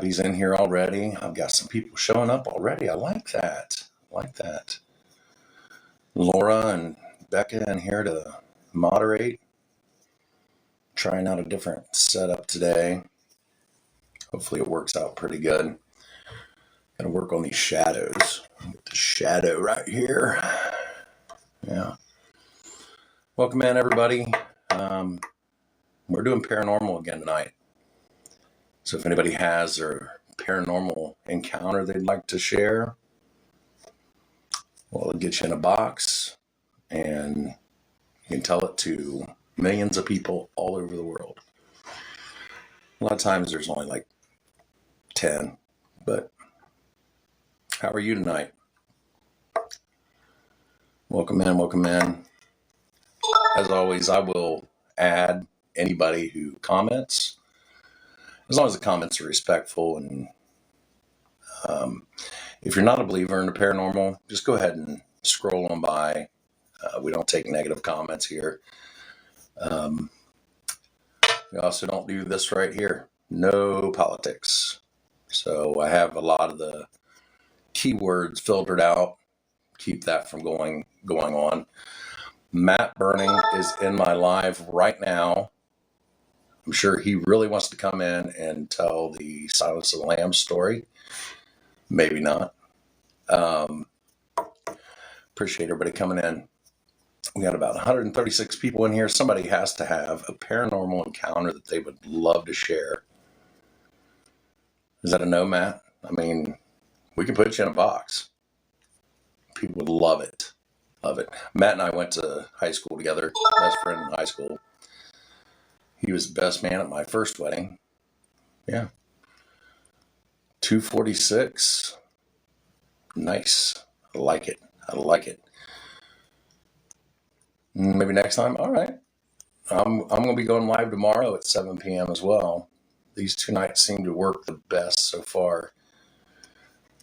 Abby's in here already. I've got some people showing up already. I like that. Laura and Becca in here to moderate. Trying out a different setup today. Hopefully it works out pretty good. Got to work on these shadows. Get the shadow right here. Yeah. Welcome in, everybody. We're doing paranormal again tonight. So if anybody has a paranormal encounter they'd like to share, well, it'll get you in a box and you can tell it to millions of people all over the world. A lot of times there's only like 10, but how are you tonight? Welcome in. As always, I will add anybody who comments, as long as the comments are respectful. And if you're not a believer in the paranormal, just go ahead and scroll on by. We don't take negative comments here. We also don't do this right here. No politics. So I have a lot of the keywords filtered out. Keep that from going on. Matt Burning is in my live right now. I'm sure he really wants to come in and tell the Silence of the Lambs story. Maybe not. Appreciate everybody coming in. We got about 136 people in here. Somebody has to have a paranormal encounter that they would love to share. Is that a no, Matt? I mean, we can put you in a box. People would love it. Matt and I went to high school together. Best friend in high school. He was the best man at my first wedding. Yeah. 246. Nice. I like it. Maybe next time. All right. I'm going to be going live tomorrow at 7 p.m. as well. These 2 nights seem to work the best so far.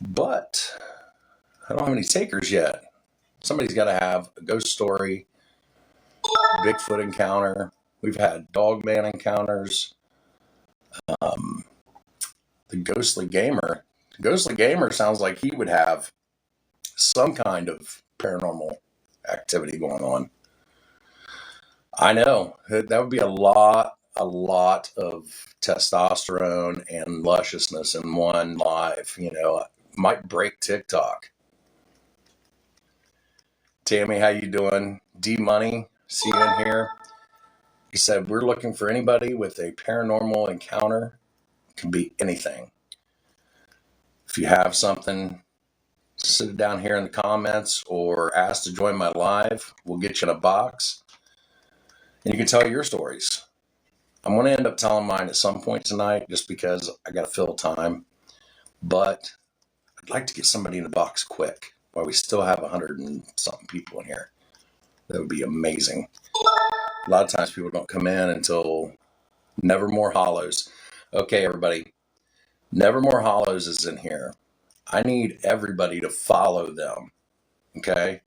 But I don't have any takers yet. Somebody's got to have a ghost story, Bigfoot encounter. We've had Dogman encounters. The Ghostly Gamer. Ghostly Gamer sounds like he would have some kind of paranormal activity going on. I know. That would be a lot of testosterone and lusciousness in one live. Might break TikTok. Tammy, how you doing? D-Money, see you in here. He said, we're looking for anybody with a paranormal encounter. It can be anything. If you have something, sit it down here in the comments or ask to join my live. We'll get you in a box. And you can tell your stories. I'm going to end up telling mine at some point tonight just because I got to fill time. But I'd like to get somebody in the box quick while we still have 100 and something people in here. That would be amazing. A lot of times people don't come in until Nevermore Hollows. Okay, everybody. Nevermore Hollows is in here. I need everybody to follow them. Okay?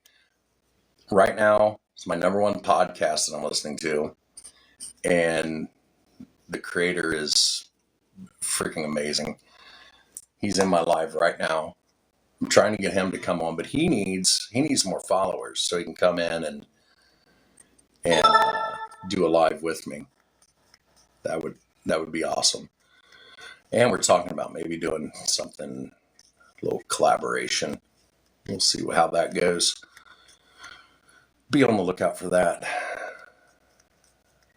Right now, it's my #1 podcast that I'm listening to. And the creator is freaking amazing. He's in my live right now. I'm trying to get him to come on, but he needs more followers so he can come in and do a live with me. That would be awesome. And we're talking about maybe doing something, a little collaboration. We'll see how that goes. Be on the lookout for that.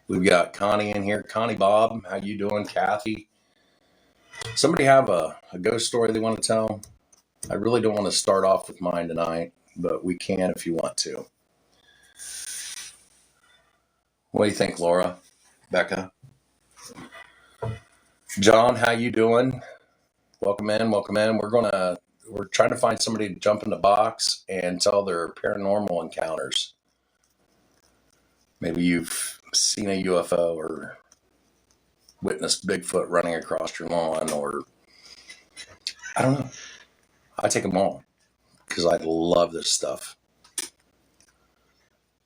We've got Connie in here. Connie Bob, how you doing? Kathy. Somebody have a ghost story they want to tell? I really don't want to start off with mine tonight, but we can if you want to. What do you think, Laura? Becca? John, how you doing? Welcome in. We're trying to find somebody to jump in the box and tell their paranormal encounters. Maybe you've seen a UFO or witnessed Bigfoot running across your lawn, or I don't know. I take them all because I love this stuff.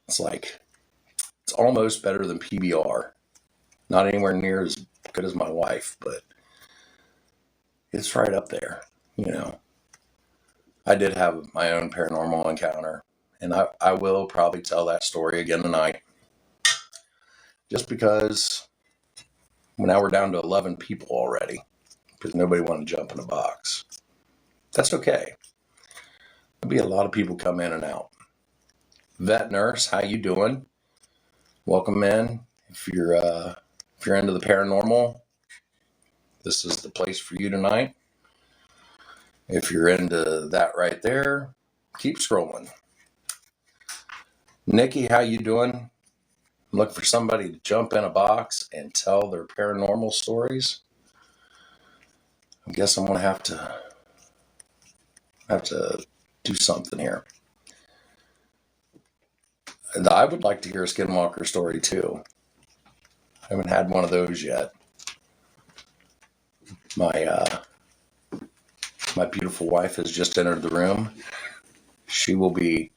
It's almost better than PBR. Not anywhere near as good as my wife, but It's right up there. You know, I did have my own paranormal encounter, and I will probably tell that story again tonight, just because now we're down to 11 people already because nobody wanted to jump in a box. That's okay. There'll be a lot of people come in and out. Vet nurse, how you doing? Welcome in. If you're into the paranormal, this is the place for you tonight. If you're into that right there, keep scrolling. Nikki, how you doing? I'm looking for somebody to jump in a box and tell their paranormal stories. I guess I'm gonna have to do something here. And I would like to hear a skinwalker story too. I haven't had one of those yet. My beautiful wife has just entered the room. She will be.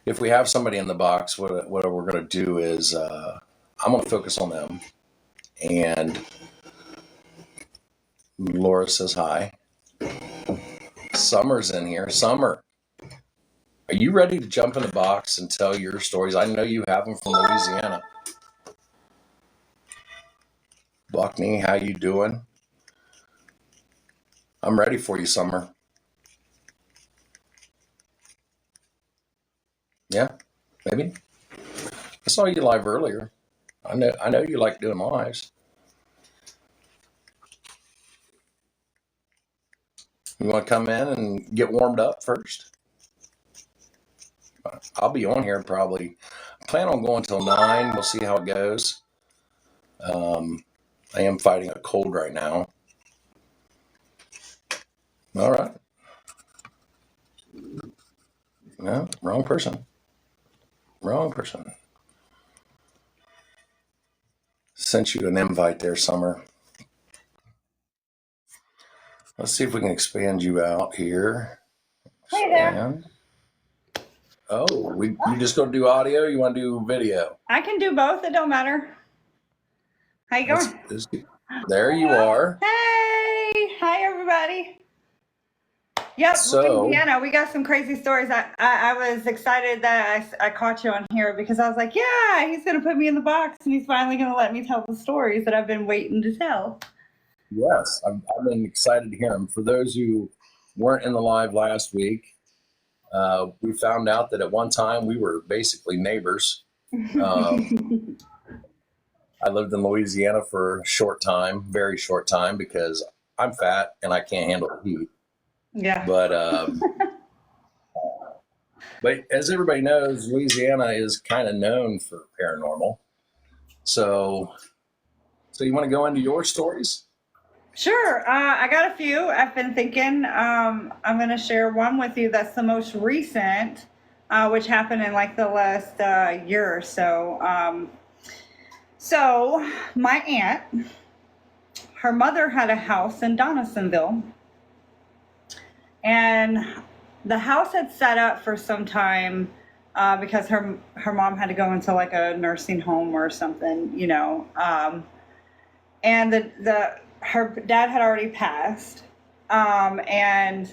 If we have somebody in the box, what we're going to do is I'm going to focus on them. And Laura says hi. Summer's in here. Summer, are you ready to jump in the box and tell your stories? I know you have them from Louisiana. Buckney, how you doing? I'm ready for you, Summer. Yeah, maybe. I saw you live earlier. I know you like doing lives. You want to come in and get warmed up first? I'll be on here probably. I plan on going till 9. We'll see how it goes. I am fighting a cold right now. All right. No, wrong person. Wrong person. Sent you an invite there, Summer. Let's see if we can expand you out here. Hey there. Oh, you just gonna do audio? You want to do video? I can do both. It don't matter. How you going? There you are. Hey. Hi, everybody. Yep, So, Louisiana. We got some crazy stories. I was excited that I caught you on here because I was like, yeah, he's going to put me in the box and he's finally going to let me tell the stories that I've been waiting to tell. Yes, I've been excited to hear them. For those who weren't in the live last week, we found out that at one time we were basically neighbors. I lived in Louisiana for a short time, very short time, because I'm fat and I can't handle the heat. Yeah. But as everybody knows, Louisiana is kind of known for paranormal. So you want to go into your stories? Sure. I got a few. I've been thinking I'm going to share one with you that's the most recent, which happened in like the last year or so. So my aunt, her mother had a house in Donaldsonville, and the house had set up for some time because her mom had to go into like a nursing home or something, you know. And her dad had already passed, and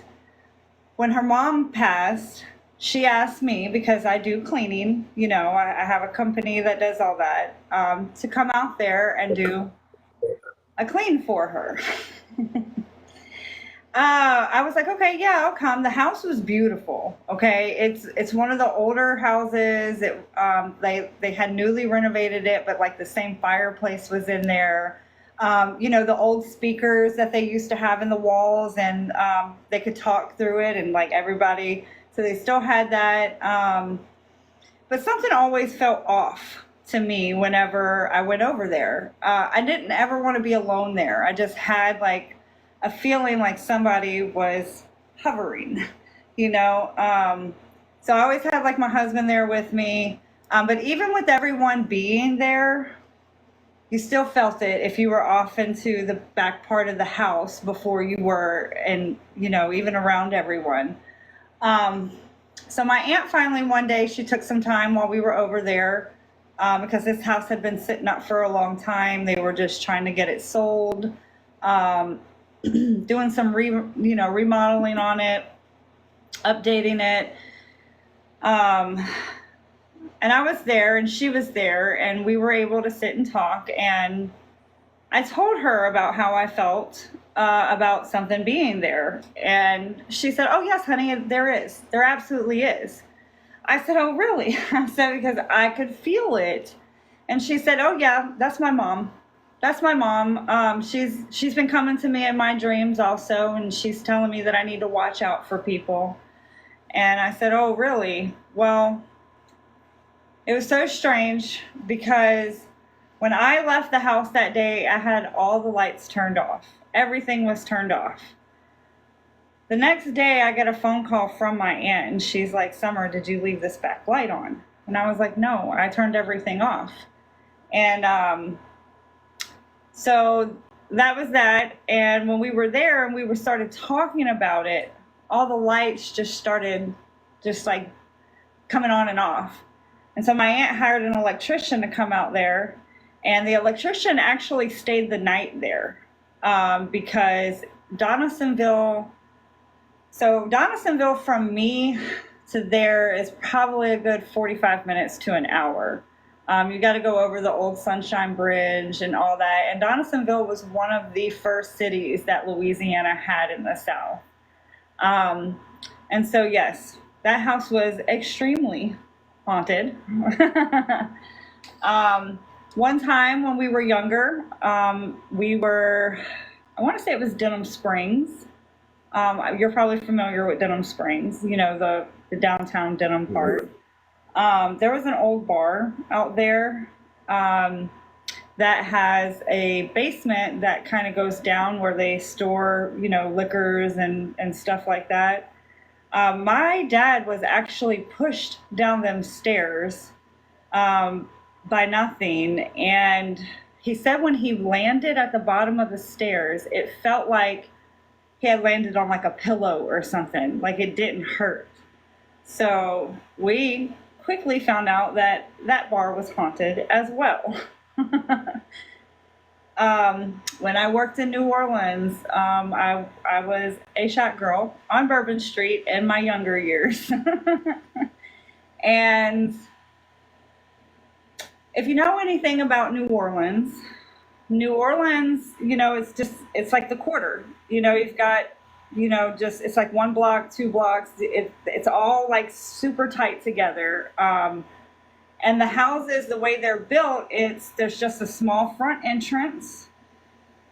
when her mom passed, she asked me, because I do cleaning, you know, I have a company that does all that, to come out there and do a clean for her. I was like, okay, yeah, I'll come. The house was beautiful. Okay, it's one of the older houses. They had newly renovated it, but like the same fireplace was in there. You know, the old speakers that they used to have in the walls, and they could talk through it, and like everybody. So they still had that. But something always felt off to me whenever I went over there. I didn't ever want to be alone there. I just had like a feeling like somebody was hovering, you know. So I always had like my husband there with me. But even with everyone being there, you still felt it if you were off into the back part of the house before you were, and, you know, even around everyone. So my aunt finally one day, she took some time while we were over there, because this house had been sitting up for a long time. They were just trying to get it sold. doing some remodeling on it, updating it. Um, and I was there and she was there and we were able to sit and talk, and I told her about how I felt about something being there. And she said, "Oh, yes, honey, there is. There absolutely is." I said, "Oh, really?" I said, "Because I could feel it." And she said, "Oh, yeah, that's my mom. That's my mom. She's been coming to me in my dreams also, and she's telling me that I need to watch out for people." And I said, "Oh, really?" Well, it was so strange because when I left the house that day, I had all the lights turned off. Everything was turned off. The next day, I get a phone call from my aunt, and she's like, "Summer, did you leave this back light on?" And I was like, "No, I turned everything off." And so that was that. And when we were there and we started talking about it, all the lights just started just like coming on and off. And so my aunt hired an electrician to come out there, and the electrician actually stayed the night there because Donaldsonville. So Donaldsonville from me to there is probably a good 45 minutes to an hour. You got to go over the old Sunshine Bridge and all that. And Donaldsonville was one of the first cities that Louisiana had in the South. And so, yes, that house was extremely haunted. One time when we were younger, I want to say it was Denham Springs. You're probably familiar with Denham Springs, the downtown Denham part. There was an old bar out there that has a basement that kind of goes down where they store, liquors and stuff like that. My dad was actually pushed down them stairs by nothing. And he said when he landed at the bottom of the stairs, it felt like he had landed on like a pillow or something, like it didn't hurt. So we quickly found out that that bar was haunted as well. When I worked in New Orleans, I was a shot girl on Bourbon Street in my younger years. And if you know anything about New Orleans, it's like the quarter. You've got, it's like one block, 2 blocks. It's all like super tight together. And the houses, the way they're built, there's just a small front entrance.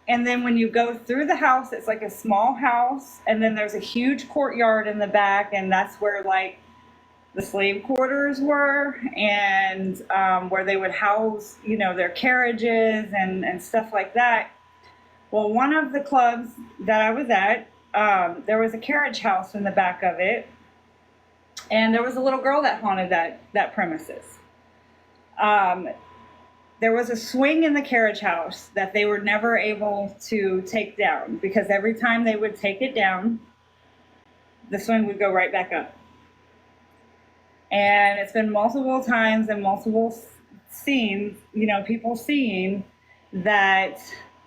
And then when you go through the house, it's like a small house. And then there's a huge courtyard in the back. And that's where like the slave quarters were, and where they would house, their carriages and stuff like that. Well, one of the clubs that I was at, there was a carriage house in the back of it. And there was a little girl that haunted that premises. There was a swing in the carriage house that they were never able to take down, because every time they would take it down, the swing would go right back up. And it's been multiple times and multiple scenes, people seeing that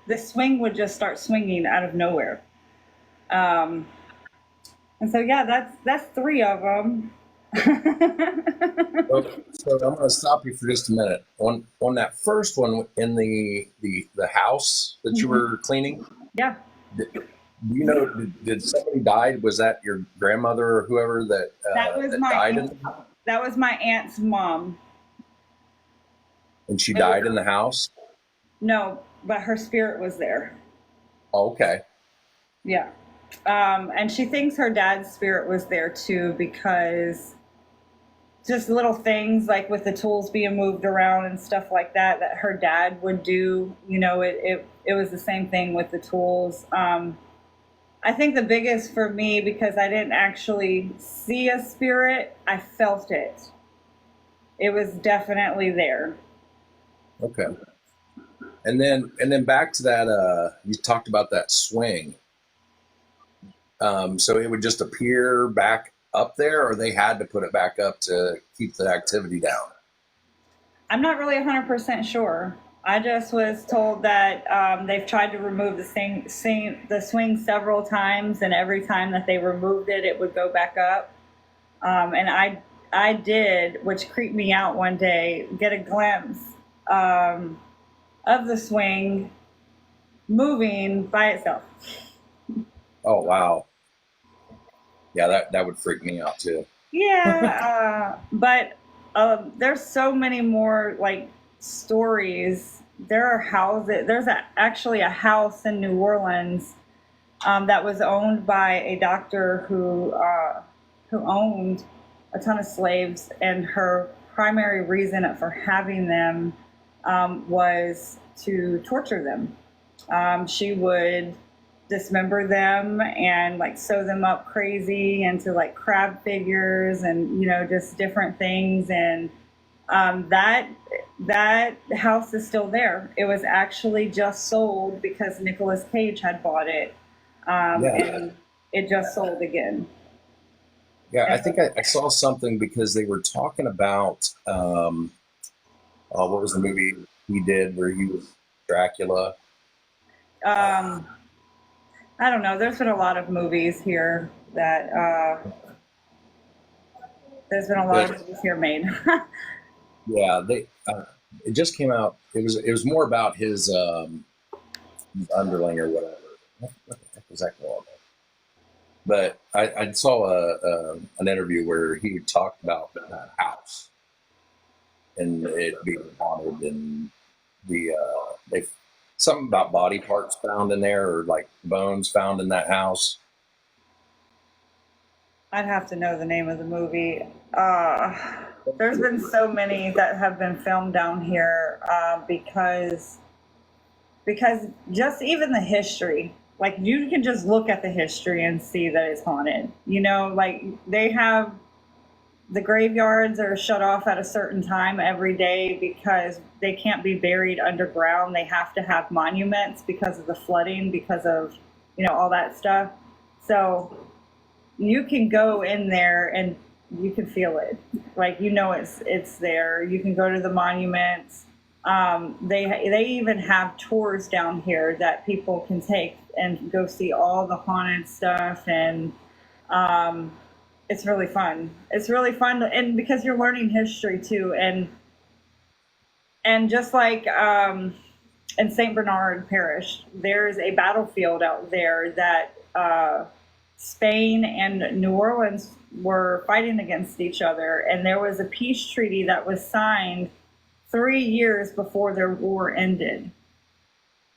the swing would just start swinging out of nowhere. And so, yeah, that's 3 of them. So I'm going to stop you for just a minute. On that first one in the house that you were cleaning, Yeah. did somebody died? Was that your grandmother or whoever that was that my died aunt. That was my aunt's mom. and she died in the house? No, but her spirit was there. Oh, okay. Yeah. And she thinks her dad's spirit was there too, because just little things like with the tools being moved around and stuff like that her dad would do, it was the same thing with the tools. I think the biggest for me, because I didn't actually see a spirit, I felt it. It was definitely there. Okay. And then back to that, you talked about that swing. So it would just appear back up there, or they had to put it back up to keep the activity down? I'm not really 100% sure. I just was told that they've tried to remove the swing several times, and every time that they removed it, it would go back up. And I did, which creeped me out one day, get a glimpse um, of the swing moving by itself. Oh wow. Yeah, that would freak me out too. Yeah, but there's so many more like stories. There are houses. Actually a house in New Orleans that was owned by a doctor who owned a ton of slaves, and her primary reason for having them was to torture them. She would dismember them and like sew them up crazy into like crab figures and just different things. And that house is still there. It was actually just sold because Nicolas Cage had bought it, Yeah. and it just sold again. Yeah, I think I saw something because they were talking about what was the movie he did where he was Dracula? Um, I don't know. There's been a lot of movies here that there's been a lot of But movies here made. yeah, they it just came out. It was more about his underling or whatever. What the heck was that called? But I saw an interview where he talked about that house and it being haunted, and they something about body parts found in there or like bones found in that house. I'd have to know the name of the movie. There's been so many that have been filmed down here because just even the history, like you can just look at the history and see that it's haunted. Like they have the graveyards are shut off at a certain time every day because they can't be buried underground. They have to have monuments because of the flooding, because of all that stuff. So you can go in there and you can feel it, like it's there. You can go to the monuments. They even have tours down here that people can take and go see all the haunted stuff, and um, it's really fun. It's really fun, and because you're learning history too, and just like in Saint Bernard Parish, there's a battlefield out there that Spain and New Orleans were fighting against each other, and there was a peace treaty that was signed 3 years before their war ended.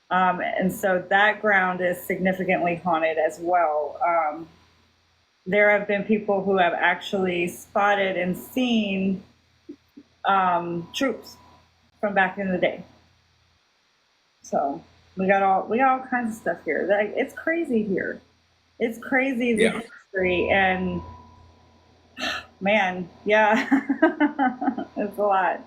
And so that ground is significantly haunted as well. There have been people who have actually spotted and seen troops from back in the day. So we got all kinds of stuff here. It's crazy here. It's crazy the Yeah. history, and man, yeah, it's a lot.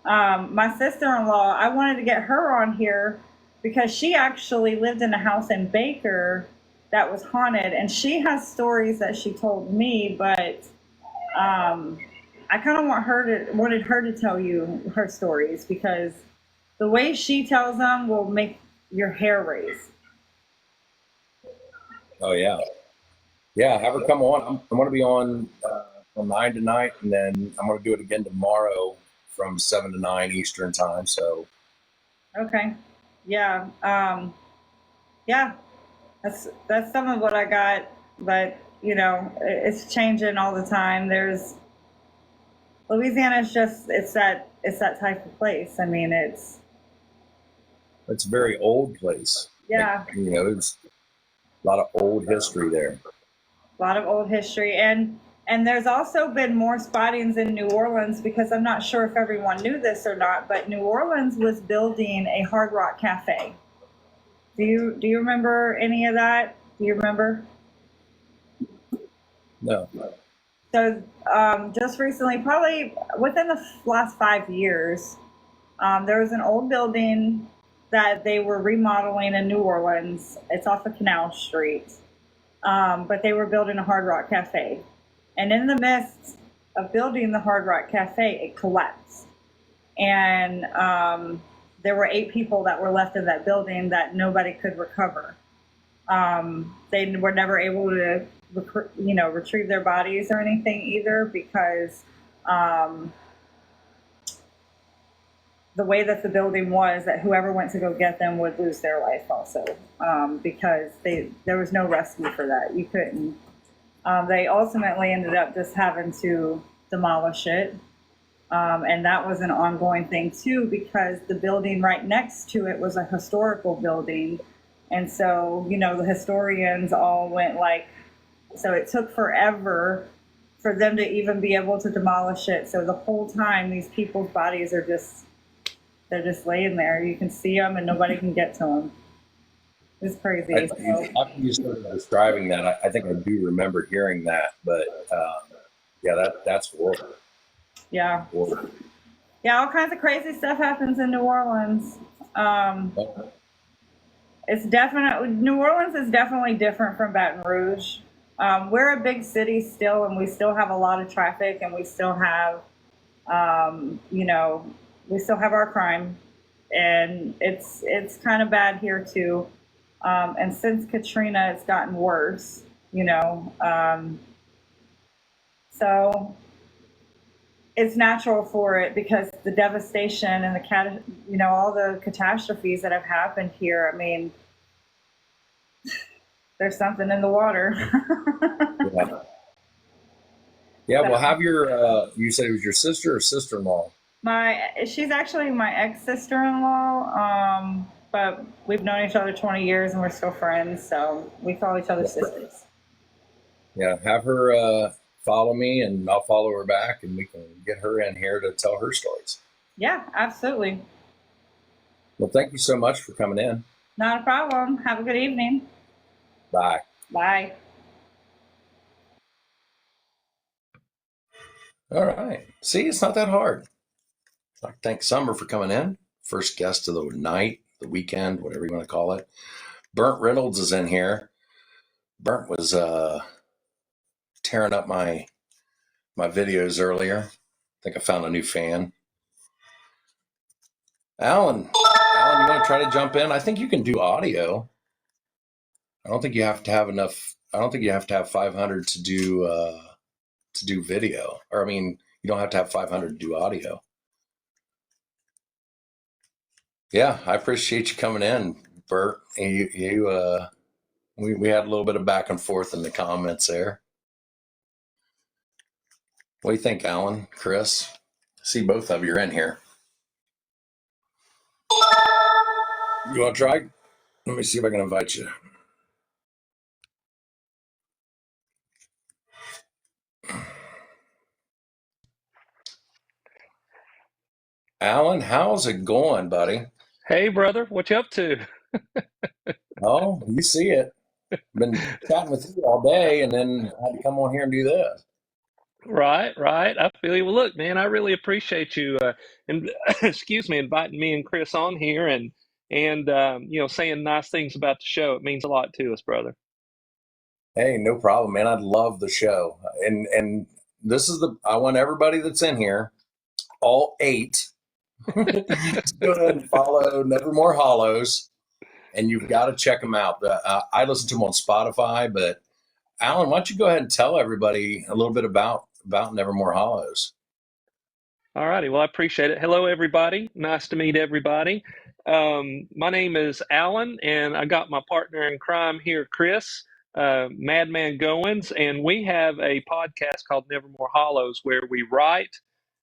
My sister-in-law, I wanted to get her on here because she actually lived in a house in Baker that was haunted, and she has stories that she told me, but I kind of wanted her to tell you her stories because the way she tells them will make your hair raise. Oh yeah. Yeah. Have her come on. I'm going to be on from 9 tonight, and then I'm going to do it again tomorrow from 7 to 9 Eastern time. So Okay, yeah, yeah. That's some of what I got, but it's changing all the time. There's Louisiana is just it's that type of place. I mean, it's a very old place. Like, yeah, there's a lot of old history there. a lot of old history, and there's also been more spottings in New Orleans because I'm not sure if everyone knew this or not, but New Orleans was building a Hard Rock Cafe. Do you remember any of that? Do you remember? No. So just recently, probably within the last 5 years, there was an old building that they were remodeling in New Orleans. It's off of Canal Street, but they were building a Hard Rock Cafe. And in the midst of building the Hard Rock Cafe, it collapsed. And there were 8 people that were left in that building that nobody could recover. They were never able to, retrieve their bodies or anything either, because the way that the building was, that whoever went to go get them would lose their life also, because there was no rescue for that. You couldn't. They ultimately ended up just having to demolish it. And that was an ongoing thing too, because the building right next to it was a historical building. And so, the historians all went so it took forever for them to even be able to demolish it. So the whole time, these people's bodies are they're just laying there. You can see them and nobody can get to them. It's crazy. After you started describing that, I think I do remember hearing that, but yeah, that's horrible. Yeah. Horrible. Yeah, all kinds of crazy stuff happens in New Orleans. New Orleans is definitely different from Baton Rouge. We're a big city still, and we still have a lot of traffic, and we still have, we still have our crime, and it's kind of bad here too. And since Katrina, it's gotten worse, so it's natural for it, because the devastation and all the catastrophes that have happened here. I mean, there's something in the water. Yeah. Yeah. Well, have you said it was your sister or sister-in-law? She's actually my ex-sister-in-law. But we've known each other 20 years and we're still friends, so we call each other sisters. Yeah, have her follow me, and I'll follow her back, and we can get her in here to tell her stories. Yeah, absolutely. Well, thank you so much for coming in. Not a problem. Have a good evening. Bye. Bye. All right. See, it's not that hard. I'd like to thank Summer for coming in. First guest of the night, the weekend, whatever you want to call it. Burnt Reynolds is in here. Burnt was tearing up my videos earlier. I think I found a new fan. Alan, you want to try to jump in? I think you can do audio. I don't think you have to have enough. I don't think you have to have 500 to do video. Or, I mean, you don't have to have 500 to do audio. Yeah, I appreciate you coming in, Bert. And we had a little bit of back and forth in the comments there. What do you think, Alan, Chris? I see both of you are in here. You want to try? Let me see if I can invite you. Alan, how's it going, buddy? Hey, brother, what you up to? Oh, you see it. Been chatting with you all day, and then I had to come on here and do this. Right. I feel you. Well, look, man, I really appreciate you, and excuse me, inviting me and Chris on here, and saying nice things about the show. It means a lot to us, brother. Hey, no problem, man. I love the show, and this is I want everybody that's in here, all 8, to go ahead and follow Nevermore Hollows, and you've got to check them out. I listen to them on Spotify, but Alan, why don't you go ahead and tell everybody a little bit about Nevermore Hollows? All righty. Well, I appreciate it. Hello, everybody. Nice to meet everybody. My name is Alan, and I got my partner in crime here, Chris, Madman Goins, and we have a podcast called Nevermore Hollows, where we write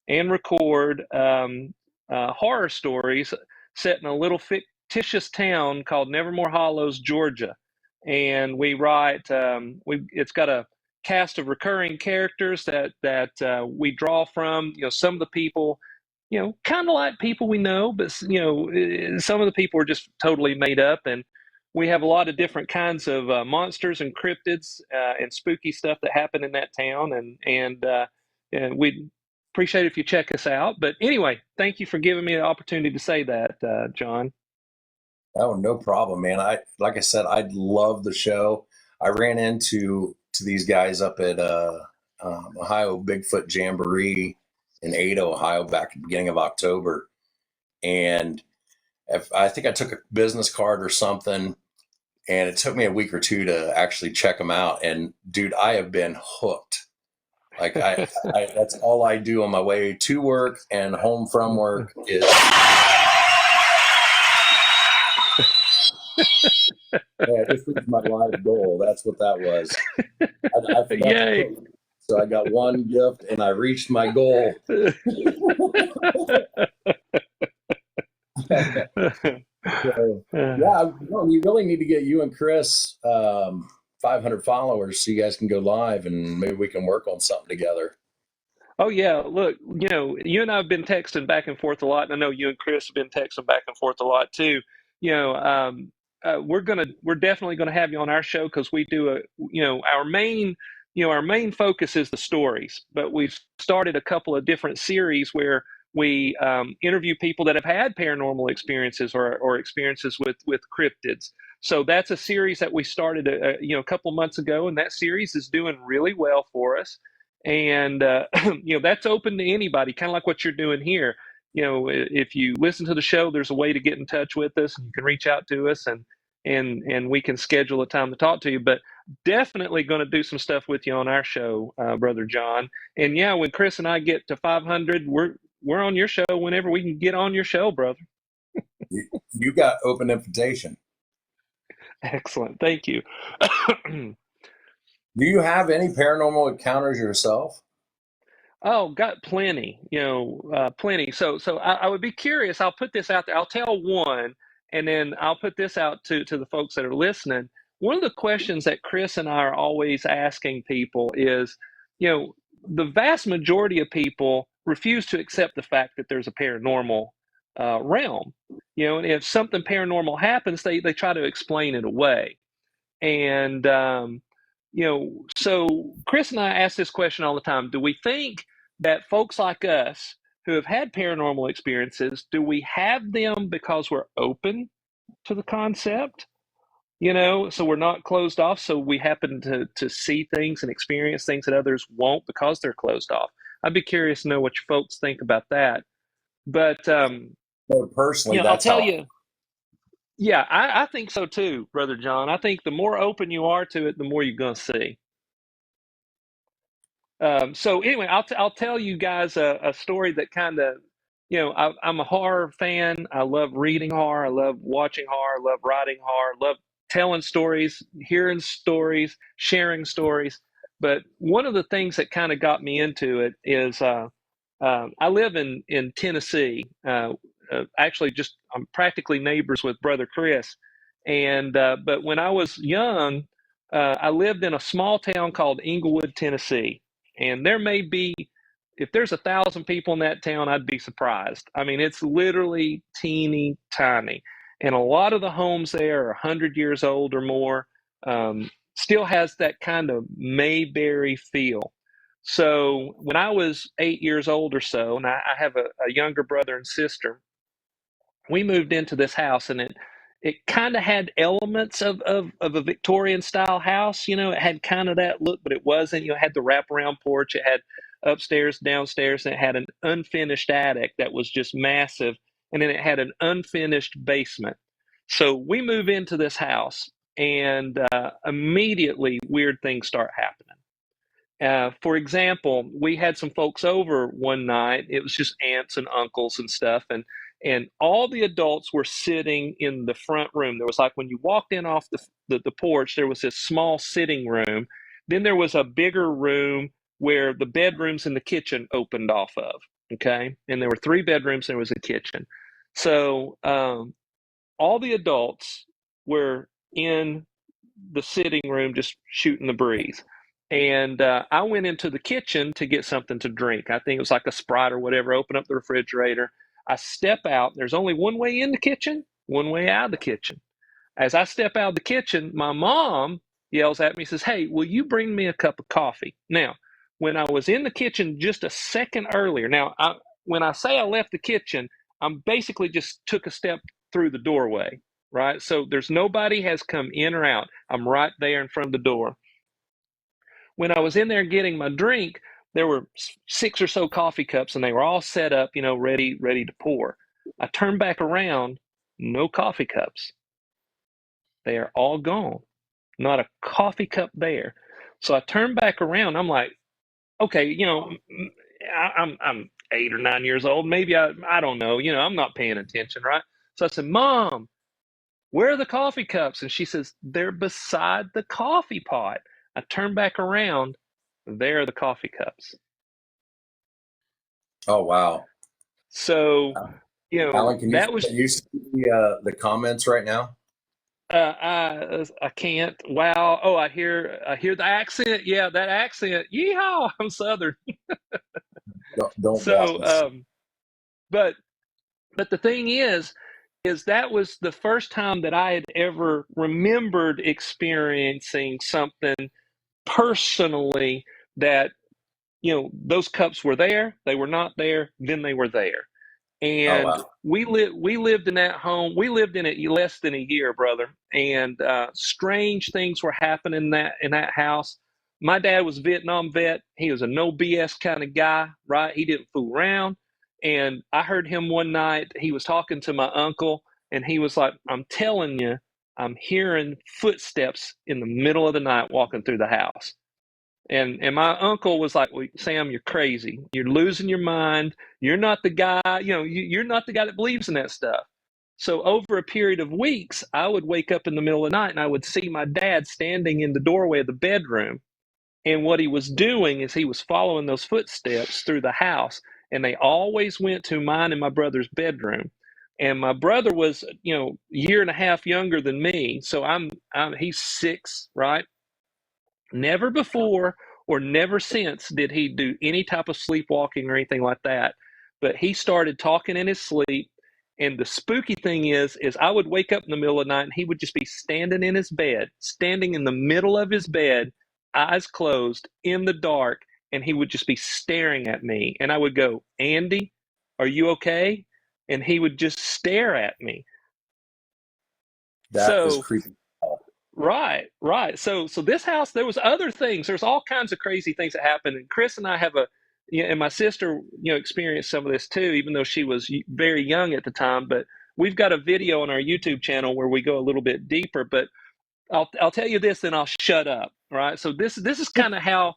and record horror stories set in a little fictitious town called Nevermore Hollows, Georgia. And we write. It's got a cast of recurring characters that we draw from. Some of the people, kind of like people we know, but some of the people are just totally made up. And we have a lot of different kinds of monsters and cryptids and spooky stuff that happen in that town. And we appreciate it if you check us out. But anyway, thank you for giving me the opportunity to say that, John. Oh, no problem, man. Like I said, I love the show. I ran into these guys up at Ohio Bigfoot Jamboree in Ada, Ohio, back at the beginning of October, and I think I took a business card or something, and it took me a week or two to actually check them out. And dude, I have been hooked. Like that's all I do on my way to work and home from work is. Yeah, this is my life goal. That's what that was. I forgot Yay. to cook, so I got one gift and I reached my goal. So, yeah, we really need to get you and Chris 500 followers so you guys can go live and maybe we can work on something together. Oh yeah, look, you and I have been texting back and forth a lot, and I know you and Chris have been texting back and forth a lot too. You know, we're definitely gonna have you on our show because we do our main focus is the stories, but we've started a couple of different series where we interview people that have had paranormal experiences or experiences with cryptids. So that's a series that we started a couple months ago, and that series is doing really well for us. And that's open to anybody, kind of like what you're doing here. If you listen to the show, there's a way to get in touch with us, and you can reach out to us, and we can schedule a time to talk to you. But definitely going to do some stuff with you on our show, Brother John. And yeah, when Chris and I get to 500, we're on your show whenever we can get on your show, brother. You got open invitation. Excellent, thank you. Do you have any paranormal encounters yourself? Oh, got plenty, plenty. So I would be curious. I'll put this out there. I'll tell one, and then I'll put this out to the folks that are listening. One of the questions that Chris and I are always asking people is, the vast majority of people refuse to accept the fact that there's a paranormal realm. And if something paranormal happens, they try to explain it away. And so Chris and I ask this question all the time. Do we think that folks like us who have had paranormal experiences, do we have them because we're open to the concept? So we're not closed off, so we happen to see things and experience things that others won't because they're closed off. I'd be curious to know what you folks think about that. But Personally, I'll that's tell how. you. Yeah, I think so too, Brother John. I think the more open you are to it, the more you're going to see. So anyway, I'll tell you guys a story that kind of, I'm a horror fan. I love reading horror. I love watching horror. I love writing horror. I love telling stories, hearing stories, sharing stories. But one of the things that kind of got me into it is I live in Tennessee. Actually, just I'm practically neighbors with Brother Chris. And but when I was young, I lived in a small town called Englewood, Tennessee, and there may be, if there's 1,000 people in that town, I'd be surprised. I mean, it's literally teeny tiny, and a lot of the homes there are 100 years old or more. Still has that kind of Mayberry feel. So when I was 8 years old or so, and I have a younger brother and sister, we moved into this house, and it kind of had elements of a Victorian style house. It had kind of that look, but it wasn't. It had the wraparound porch, it had upstairs, downstairs, and it had an unfinished attic that was just massive, and then it had an unfinished basement. So we move into this house, and immediately weird things start happening. For example, we had some folks over one night. It was just aunts and uncles and stuff, and all the adults were sitting in the front room. There was, like, when you walked in off the porch, there was this small sitting room. Then there was a bigger room where the bedrooms and the kitchen opened off of. Okay, and there were three bedrooms. And there was a kitchen. So all the adults were in the sitting room just shooting the breeze. And I went into the kitchen to get something to drink. I think it was like a Sprite or whatever. Open up the refrigerator. I step out. There's only one way in the kitchen, one way out of the kitchen. As I step out of the kitchen, my mom yells at me, says, "Hey, will you bring me a cup of coffee?" Now, when I was in the kitchen just a second earlier, when I say I left the kitchen, I'm basically just took a step through the doorway, right? So there's nobody has come in or out. I'm right there in front of the door. When I was in there getting my drink, there were six or so coffee cups, and they were all set up, ready to pour. I turned back around, No coffee cups. They are all gone. Not a coffee cup there. So I turned back around. I'm like, okay, I'm 8 or 9 years old. Maybe I don't know. I'm not paying attention, right? So I said, Mom, where are the coffee cups? And she says, they're beside the coffee pot. I turn back around. There are the coffee cups. Oh, wow. So, Alan, can that was, you see the comments right now? I can't. Wow. Oh, I hear the accent. Yeah, that accent. Yeehaw. I'm Southern. Don't So, bluff. but the thing is that was the first time that I had ever remembered experiencing something personally that, those cups were there, they were not there, then they were there. Oh, And wow. we lived in that home. We lived in it less than a year, brother. And strange things were happening in that house. My dad was a Vietnam vet. He was a no BS kind of guy, right? He didn't fool around. And I heard him one night. He was talking to my uncle, and he was like, "I'm telling you, I'm hearing footsteps in the middle of the night walking through the house." And my uncle was like, well, Sam, you're crazy. You're losing your mind. You're not the guy, you're not the guy that believes in that stuff. So over a period of weeks, I would wake up in the middle of the night and I would see my dad standing in the doorway of the bedroom. And what he was doing is he was following those footsteps through the house. And they always went to mine and my brother's bedroom. And my brother was, a year and a half younger than me. So he's 6, right? Never before or never since did he do any type of sleepwalking or anything like that. But he started talking in his sleep. And the spooky thing is I would wake up in the middle of the night and he would just be standing in his bed, standing in the middle of his bed, eyes closed, in the dark, and he would just be staring at me. And I would go, Andy, are you okay? And he would just stare at me. That is So creepy. right, right. So this house, there was other things. There's all kinds of crazy things that happen. And Chris and I have and my sister, experienced some of this too, even though she was very young at the time. But we've got a video on our YouTube channel where we go a little bit deeper. But I'll tell you this, and I'll shut up. Right. So this is kind of how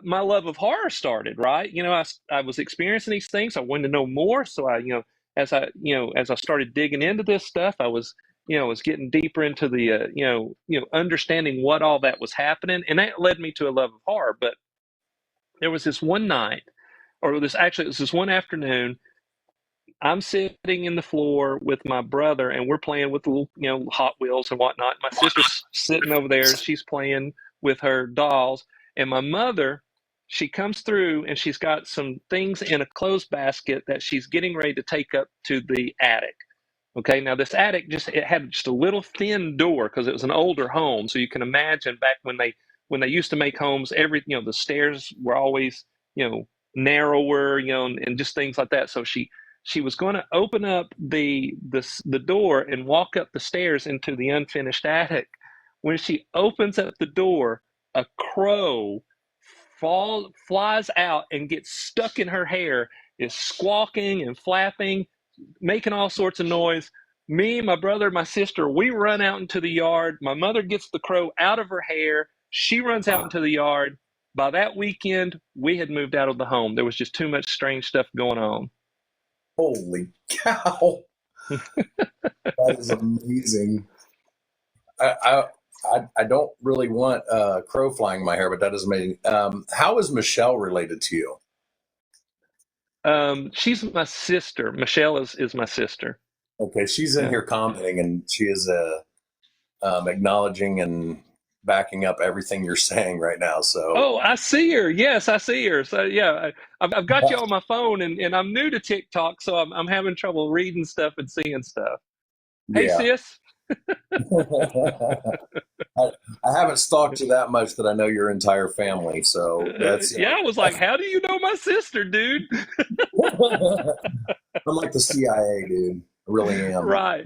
my love of horror started. Right. I was experiencing these things. I wanted to know more. So as I started digging into this stuff, I was getting deeper into the understanding what all that was happening, and that led me to a love of horror. But there was this one night, or it was this one afternoon. I'm sitting in the floor with my brother, and we're playing with little, Hot Wheels and whatnot. My sister's sitting over there; she's playing with her dolls, and my mother, she comes through, and she's got some things in a clothes basket that she's getting ready to take up to the attic. Okay, now this attic it had just a little thin door because it was an older home. So you can imagine back when they used to make homes, the stairs were always, narrower, and just things like that. So she was going to open up the door and walk up the stairs into the unfinished attic. When she opens up the door, a crow flies out and gets stuck in her hair, is squawking and flapping, making all sorts of noise. Me, my brother, my sister, we run out into the yard. My mother gets the crow out of her hair. She runs out into the yard. By that weekend, we had moved out of the home. There was just too much strange stuff going on. Holy cow. That is amazing. I don't really want crow flying in my hair, but that is amazing. How is Michelle related to you? She's my sister. Michelle is my sister. Okay, she's in Yeah. here commenting, and she is acknowledging and backing up everything you're saying right now. So, Oh, I see her. Yes, I see her. So yeah, I've got you on my phone, and I'm new to TikTok, so I'm having trouble reading stuff and seeing stuff. Hey, yeah. sis. I haven't stalked you that much that I know your entire family. So that's Yeah, I was like, how do you know my sister, dude? I'm like the CIA, dude. I really am. Right,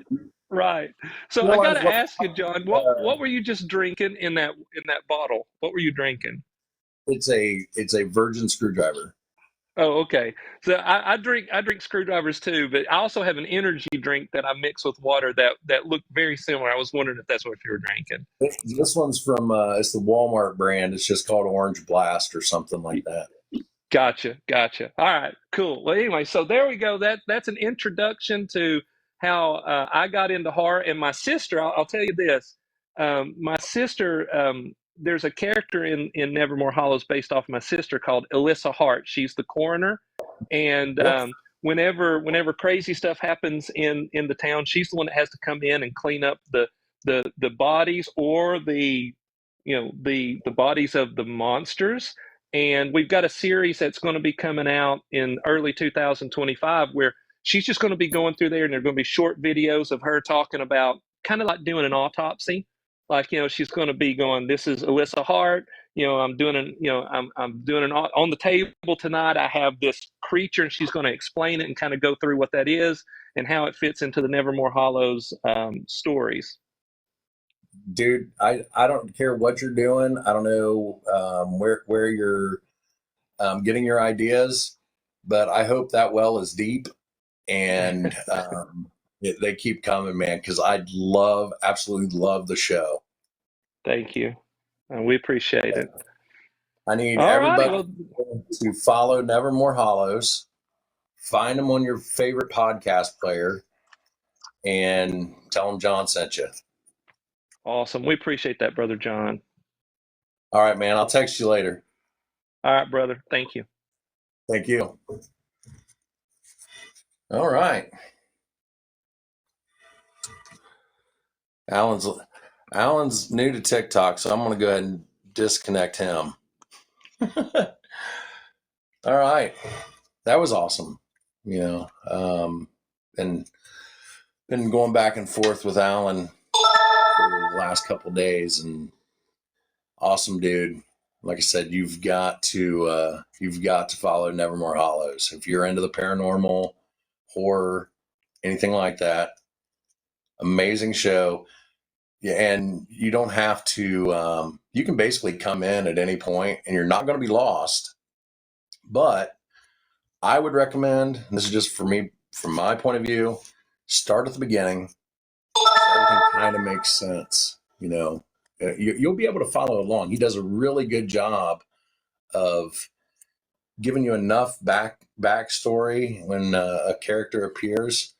right. So You I know, I got was to looking. ask you, John, what were you just drinking in that bottle? What were you drinking? It's a virgin screwdriver. Oh, okay. So I drink screwdrivers too, but I also have an energy drink that I mix with water that looked very similar. I was wondering if that's what you were drinking. This one's from it's the Walmart brand. It's just called Orange Blast or something like that. Gotcha, gotcha. All right, cool. Well, anyway, so there we go. That's an introduction to how I got into horror. And my sister, I'll tell you this. My sister, there's a character in Nevermore Hollows based off my sister called Alyssa Hart. She's the coroner, and Yep. whenever crazy stuff happens in the town, she's the one that has to come in and clean up the bodies or the bodies of the monsters. And we've got a series that's going to be coming out in early 2025 where she's just going to be going through there, and they're going to be short videos of her talking about kind of like doing an autopsy. Like, she's going to be going, this is Alyssa Hart. I'm doing I'm doing an on the table tonight. I have this creature, and she's going to explain it and kind of go through what that is and how it fits into the Nevermore Hollows stories. Dude, I don't care what you're doing. I don't know where you're getting your ideas, but I hope that well is deep and they keep coming, man, because absolutely love the show. Thank you. We appreciate it. I need All righty. everybody to follow Nevermore Hollows, find them on your favorite podcast player, and tell them John sent you. Awesome. We appreciate that, Brother John. All right, man. I'll text you later. All right, brother. Thank you. Thank you. All right. Alan's new to TikTok, so I'm going to go ahead and disconnect him. All right. That was awesome. And been going back and forth with Alan for the last couple of days, and awesome dude. Like I said, you've got to follow Nevermore Hollows if you're into the paranormal, horror, anything like that. Amazing show. Yeah, and you don't have to. You can basically come in at any point, and you're not going to be lost. But I would recommend, and this is just for me, from my point of view, start at the beginning. So everything kind of makes sense. You'll be able to follow along. He does a really good job of giving you enough backstory when a character appears,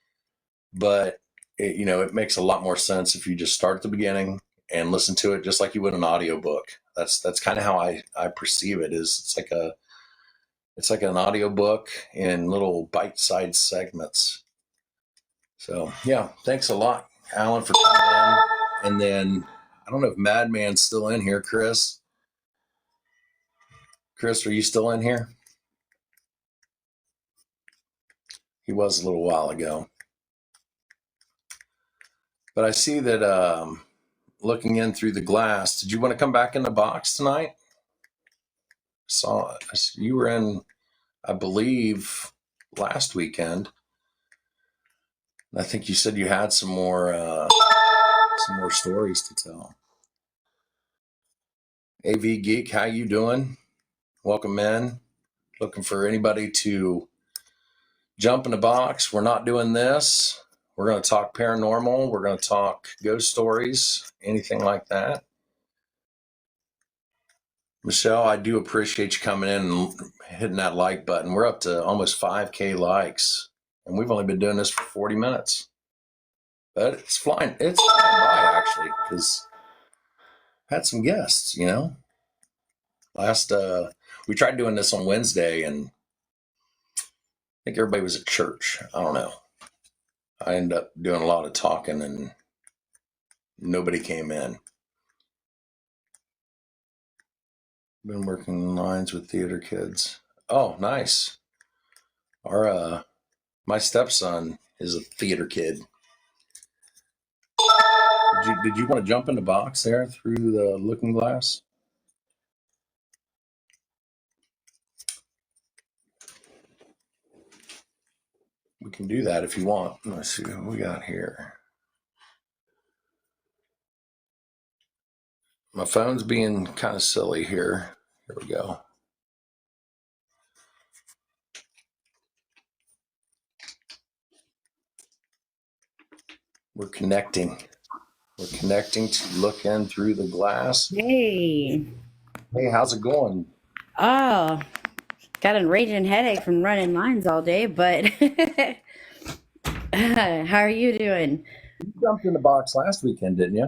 but it makes a lot more sense if you just start at the beginning and listen to it just like you would an audiobook. That's kind of how I perceive it. It's like an audiobook in little bite-sized segments. So yeah, thanks a lot, Alan, for coming in. And then I don't know if Madman's still in here, Chris. Chris, are you still in here? He was a little while ago. But I see that looking in through the glass, did you want to come back in the box tonight? I saw you were in, I believe, last weekend. I think you said you had some more stories to tell. AV Geek, how you doing? Welcome in. Looking for anybody to jump in the box. We're not doing this. We're going to talk paranormal. We're going to talk ghost stories, anything like that. Michelle, I do appreciate you coming in and hitting that like button. We're up to almost 5K likes, and we've only been doing this for 40 minutes. But it's flying by, actually, because I had some guests, we tried doing this on Wednesday, and I think everybody was at church. I don't know. I ended up doing a lot of talking, and nobody came in. Been working lines with theater kids. Oh, nice. My stepson is a theater kid. Did you want to jump in the box there through the looking glass? We can do that if you want. Let's see what we got here. My phone's being kind of silly here. Here we go. We're connecting. We're connecting to Look In Through the Glass. Hey. Hey, how's it going? Oh, got a raging headache from running lines all day, but how are you doing? You jumped in the box last weekend, didn't you?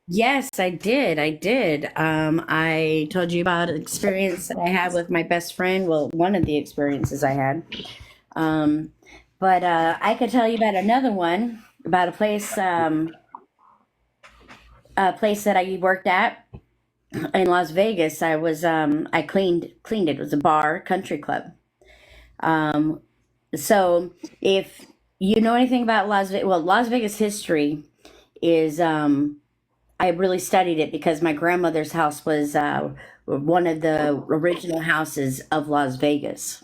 Yes, I did. I did. I told you about an experience that I had with my best friend. Well, one of the experiences I had. Um, but I could tell you about another one, about a place that I worked at in Las Vegas. I cleaned it. It was a bar, country club. Um, so if you know anything about Las Vegas, well, Las Vegas history is, I really studied it because my grandmother's house was one of the original houses of Las Vegas.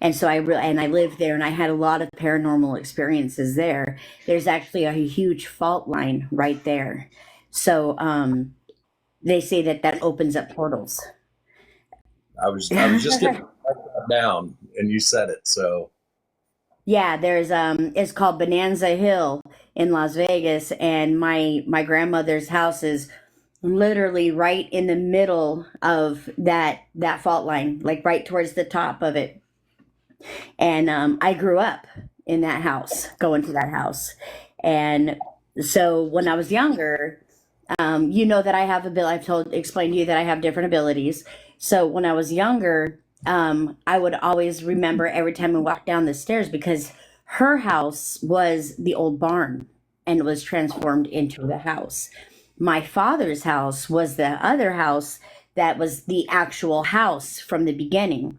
And so I lived there and I had a lot of paranormal experiences there. There's actually a huge fault line right there. So they say that that opens up portals. I was just getting that down, and you said it. So Yeah, there's it's called Bonanza Hill in Las Vegas, and my grandmother's house is literally right in the middle of that fault line, like right towards the top of it. And I grew up in that house, going to that house. And so when I was younger, you know that I have I've explained to you that I have different abilities. So when I was younger, I would always remember every time I walked down the stairs because her house was the old barn and was transformed into the house. My father's house was the other house that was the actual house from the beginning.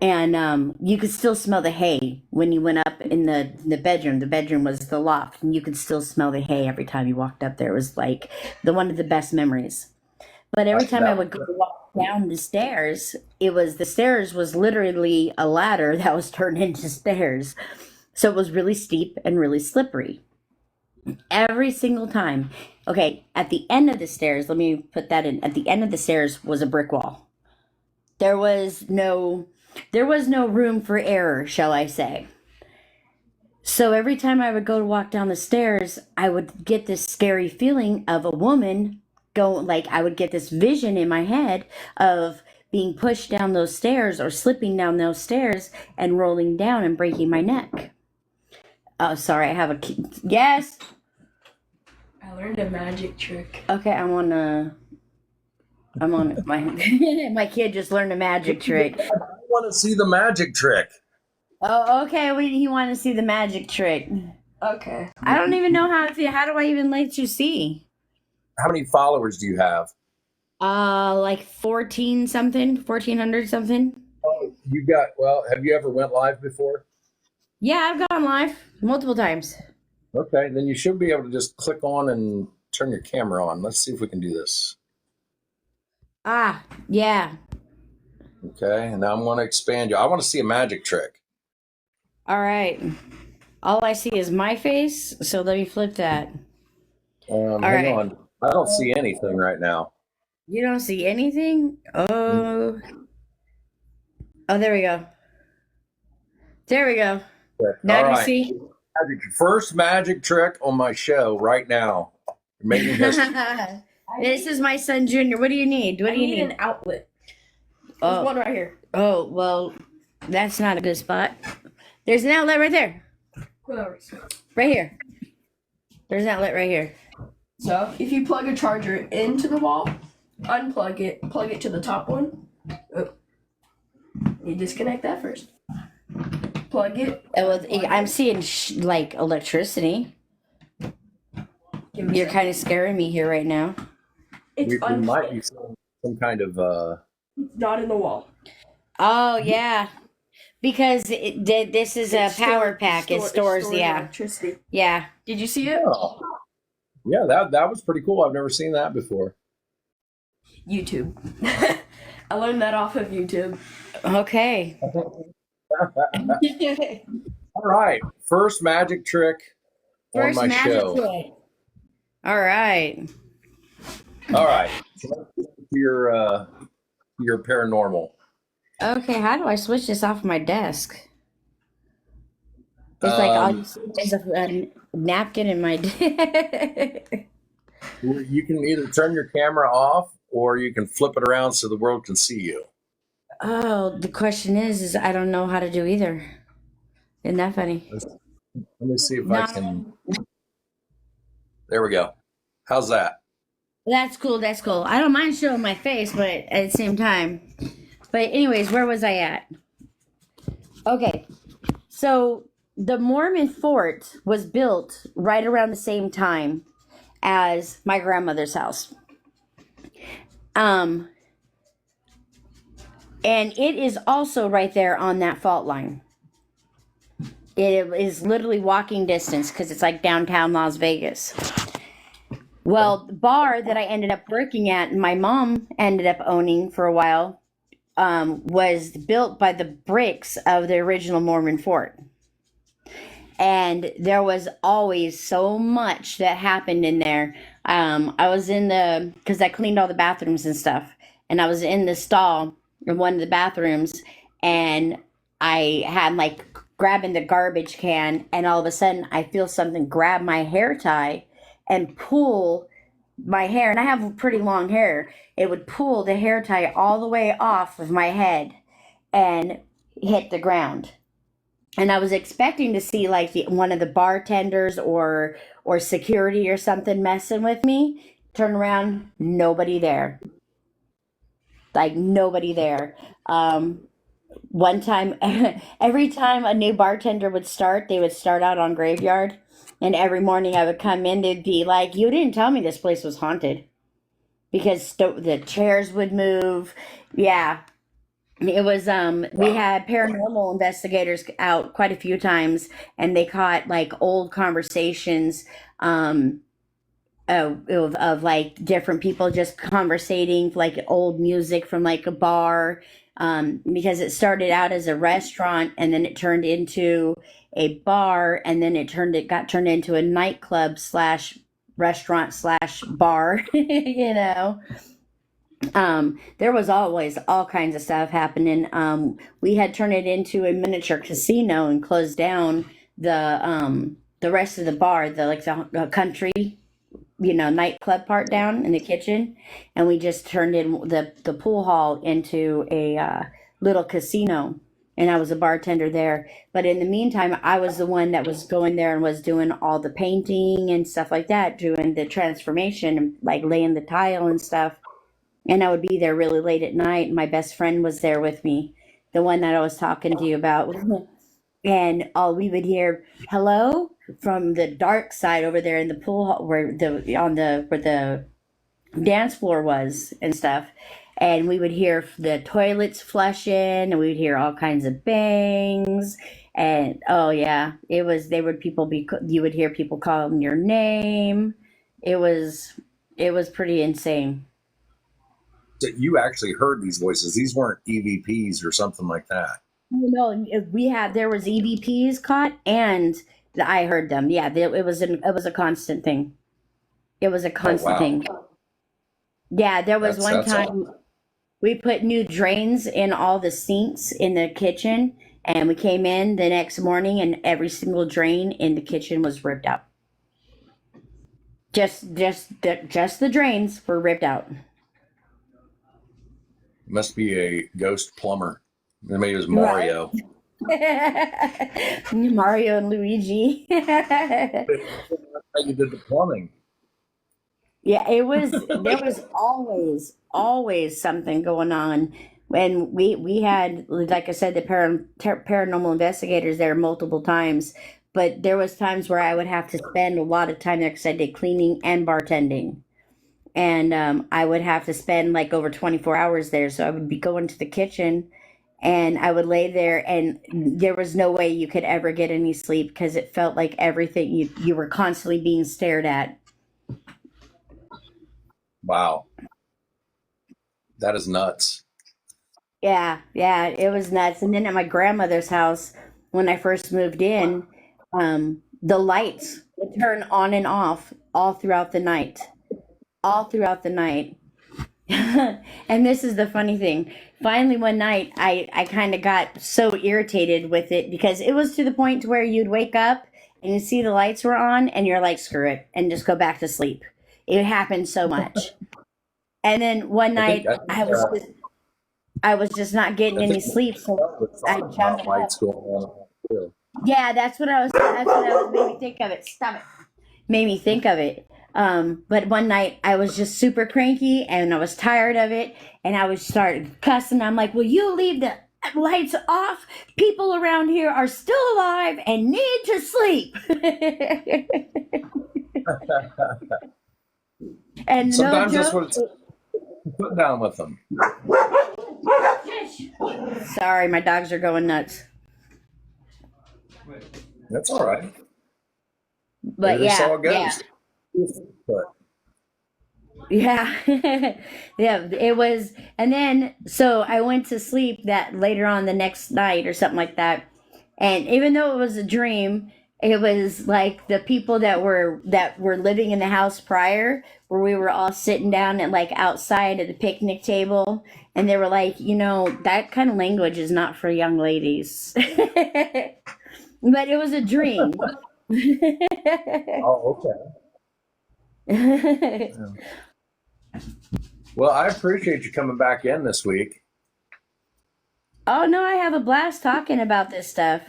And you could still smell the hay when you went up in the bedroom. The bedroom was the loft, and you could still smell the hay every time you walked up there. It was like the one of the best memories. But every time I that would go walk down the stairs, the stairs was literally a ladder that was turned into stairs. So it was really steep and really slippery every single time. Okay, at the end of the stairs, let me put that in. At the end of the stairs was a brick wall. There was no there was no room for error, shall I say. So every time I would go to walk down the stairs, I would get this scary feeling of a woman like I would get this vision in my head of being pushed down those stairs or slipping down those stairs and rolling down and breaking my neck. Oh, sorry, I have a key. Yes. I learned a magic trick. Okay, I'm on my my kid just learned a magic trick. I want to see the magic trick. Oh, okay. He wanted to see the magic trick. Okay. I don't even know how to see. How do I even let you see? How many followers do you have? Like 14 something, 1400 something. Oh, you got. Well, have you ever went live before? Yeah, I've gone live multiple times. Okay, then you should be able to just click on and turn your camera on. Let's see if we can do this. Ah, yeah. Okay, and now I'm going to expand you. I want to see a magic trick. All right. All I see is my face, so let me flip that. Hang right. on. I don't see anything right now. You don't see anything? Oh. Oh, there we go. There we go. Okay. Now All do you right. see? First magic trick on my show right now. You're making history. This is my son Junior. What do you need? What I do you need need? an outlet. There's Oh, one right here. oh, well, that's not a good spot. There's an outlet right there. Right here. There's an outlet right here. So if you plug a charger into the wall, unplug it, plug it to the top one. Oh. You disconnect that first. Plug it. I'm seeing like electricity. You're kind of scaring me here right now. It's We might be unplugged. seeing some kind of. It's not in the wall. Oh yeah, because this is a power pack. It stores, yeah, electricity. yeah. Did you see it? Oh, yeah, that was pretty cool. I've never seen that before. YouTube. I learned that off of YouTube. Okay. All right, first magic trick First on my magic show. trick. All right. All right, so let's get to your paranormal. Okay. How do I switch this off my desk? It's like all you Um, see is a napkin in my. you can either turn your camera off or you can flip it around so the world can see you. Oh, the question is I don't know how to do either. Isn't that funny? Let me see if I can. No, There we go. How's that? that's cool. That's cool. I don't mind showing my face, but at the same time. But anyways, where was I at? Okay, so the Mormon fort was built right around the same time as my grandmother's house. Um, and it is also right there on that fault line. It is literally walking distance because it's like downtown Las Vegas. Well, the bar that I ended up working at and my mom ended up owning for a while was built by the bricks of the original Mormon fort. And there was always so much that happened in there. I was because I cleaned all the bathrooms and stuff, and I was in the stall in one of the bathrooms, and I had like grabbing the garbage can, and all of a sudden I feel something grab my hair tie and pull my hair, and I have pretty long hair. It would pull the hair tie all the way off of my head and hit the ground. And I was expecting to see like one of the bartenders or security or something messing with me. Turn around, nobody there. Like nobody there. One time, every time a new bartender would start, they would start out on Graveyard, and every morning I would come in, they'd be like, "You didn't tell me this place was haunted," because the chairs would move. Yeah, it was we had paranormal investigators out quite a few times, and they caught like old conversations of like different people just conversating, like old music from like a bar, because it started out as a restaurant and then it turned into a bar, and then it got turned into a nightclub slash restaurant slash bar. You know, there was always all kinds of stuff happening. We had turned it into a miniature casino and closed down the rest of the bar, the country, nightclub part down in the kitchen, and we just turned in the pool hall into a little casino, and I was a bartender there. But in the meantime, I was the one that was going there and was doing all the painting and stuff like that, doing the transformation and like laying the tile and stuff. And I would be there really late at night, and my best friend was there with me, the one that I was talking to you about. And all we would hear, "Hello," from the dark side over there in the pool hall, where the dance floor was and stuff. And we would hear the toilets flushing, and we would hear all kinds of bangs. And oh yeah, you would hear people calling your name. It was pretty insane. So you actually heard these voices. These weren't EVPs or something like that. No, there was EVPs caught, and I heard them. Yeah, it was a constant thing. It was a Oh constant wow, thing. Yeah, there was one that's all. time we put new drains in all the sinks in the kitchen, and we came in the next morning, and every single drain in the kitchen was ripped out. Just the drains were ripped out. Must be a ghost plumber. Maybe it was Right. Mario. Mario and Luigi. How you did the plumbing? Yeah, there was always something going on. And we had, like I said, the paranormal investigators there multiple times, but there was times where I would have to spend a lot of time there because I did cleaning and bartending. And I would have to spend like over 24 hours there. So I would be going to the kitchen, and I would lay there, and there was no way you could ever get any sleep because it felt like everything you were constantly being stared at. Wow, that is nuts. Yeah, it was nuts. And then at my grandmother's house, when I first moved in, the lights would turn on and off all throughout the night, all throughout the night. And this is the funny thing. Finally, one night, I kind of got so irritated with it because it was to the point to where you'd wake up and you see the lights were on and you're like, screw it, and just go back to sleep. It happened so much. And then one night, I was just not getting any sleep, so I jumped up. Going on too. Yeah, that's what I was made me think of it. Stop it. Made me think of it. But one night I was just super cranky and I was tired of it and I was started cussing. I'm like, will you leave the lights off? People around here are still alive and need to sleep. And Sometimes no that's joke. what it's put down with them. Sorry, my dogs are going nuts. That's all right. But That's yeah, all it goes. But yeah, yeah, it was. And then, so I went to sleep that later on the next night or something like that. And even though it was a dream, it was like the people that were living in the house prior, where we were all sitting down at like outside at the picnic table, and they were like, that kind of language is not for young ladies. But it was a dream. oh, okay. Well, I appreciate you coming back in this week. Oh no, I have a blast talking about this stuff.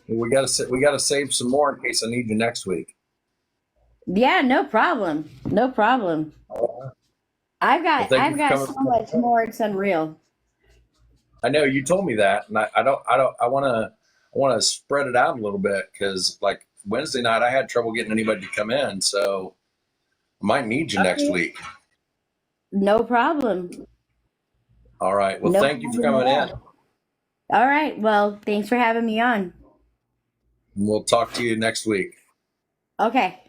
We got to save some more in case I need you next week. Yeah, no problem. No problem. I've Well, got thank you I've for got coming. so much more. It's unreal. I know you told me that, and I want to spread it out a little bit because like Wednesday night I had trouble getting anybody to come in, so I might need you next week. No problem. All right. Well, No thank you for problem coming at in. All right. Well, thanks for having me on. We'll talk to you next week. Okay.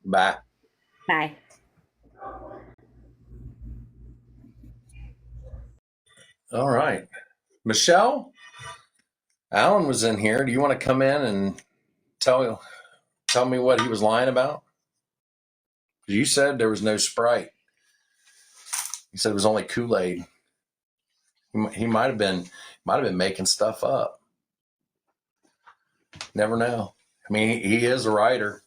Bye. Bye. All right. Michelle, Alan was in here. Do you want to come in and tell me what he was lying about? You said there was no Sprite. You said it was only Kool-Aid. He might have been making stuff up. Never know. I mean, he is a writer.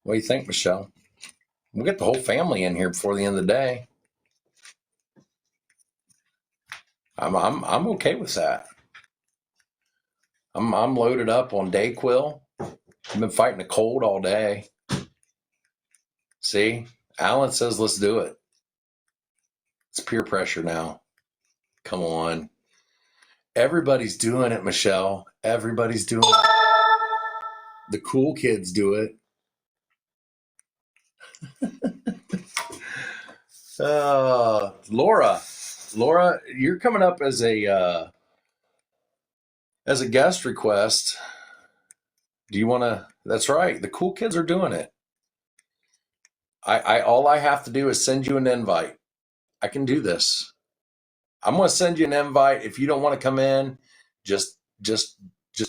What do you think, Michelle? We'll get the whole family in here before the end of the day. I'm okay with that. I'm loaded up on Dayquil. I've been fighting a cold all day. See, Alan says let's do it. It's peer pressure now. Come on. Everybody's doing it, Michelle. Everybody's doing it. The cool kids do it. Laura, you're coming up as a guest request. Do you want to? That's right. The cool kids are doing it. I all I have to do is send you an invite. I can do this. I'm going to send you an invite. If you don't want to come in, just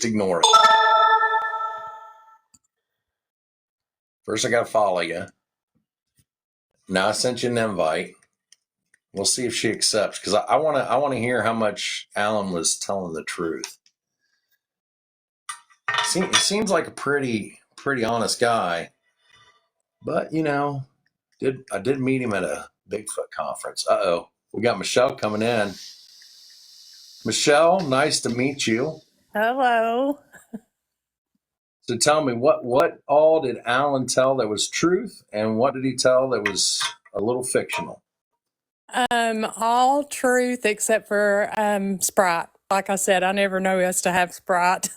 ignore it. First, I got to follow you. Now I sent you an invite. We'll see if she accepts because I want to hear how much Alan was telling the truth. He seems like a pretty honest guy, but I did meet him at a Bigfoot conference. We got Michelle coming in. Michelle, nice to meet you. Hello. So tell me, what all did Alan tell that was truth, and what did he tell that was a little fictional? All truth except for Sprite. Like I said, I never knew us to have Sprite.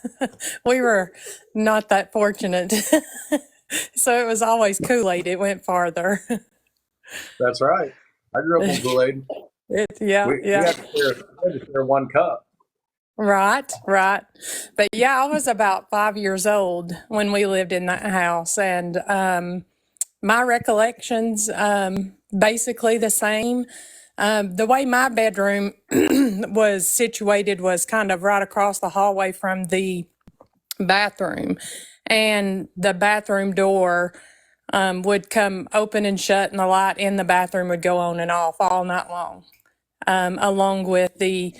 We were not that fortunate. So it was always Kool-Aid. It went farther. That's right. I grew up on Kool-Aid. We had to share one cup. Right. But yeah, I was about 5 years old when we lived in that house, and my recollections basically the same. The way my bedroom was situated was kind of right across the hallway from the bathroom. and the bathroom door would come open and shut, and the light in the bathroom would go on and off all night long. Along with it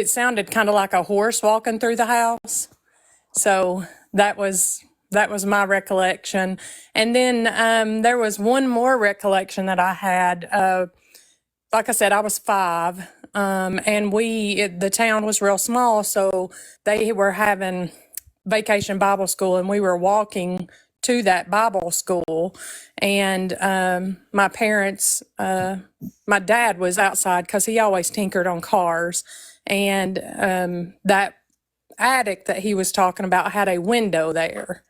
sounded kind of like a horse walking through the house. So that was my recollection. And then there was one more recollection that I had. Like I said, I was 5, and the town was real small, so they were having vacation Bible school, and we were walking to that Bible school, and my parents, my dad was outside because he always tinkered on cars, and that attic that he was talking about had a window there.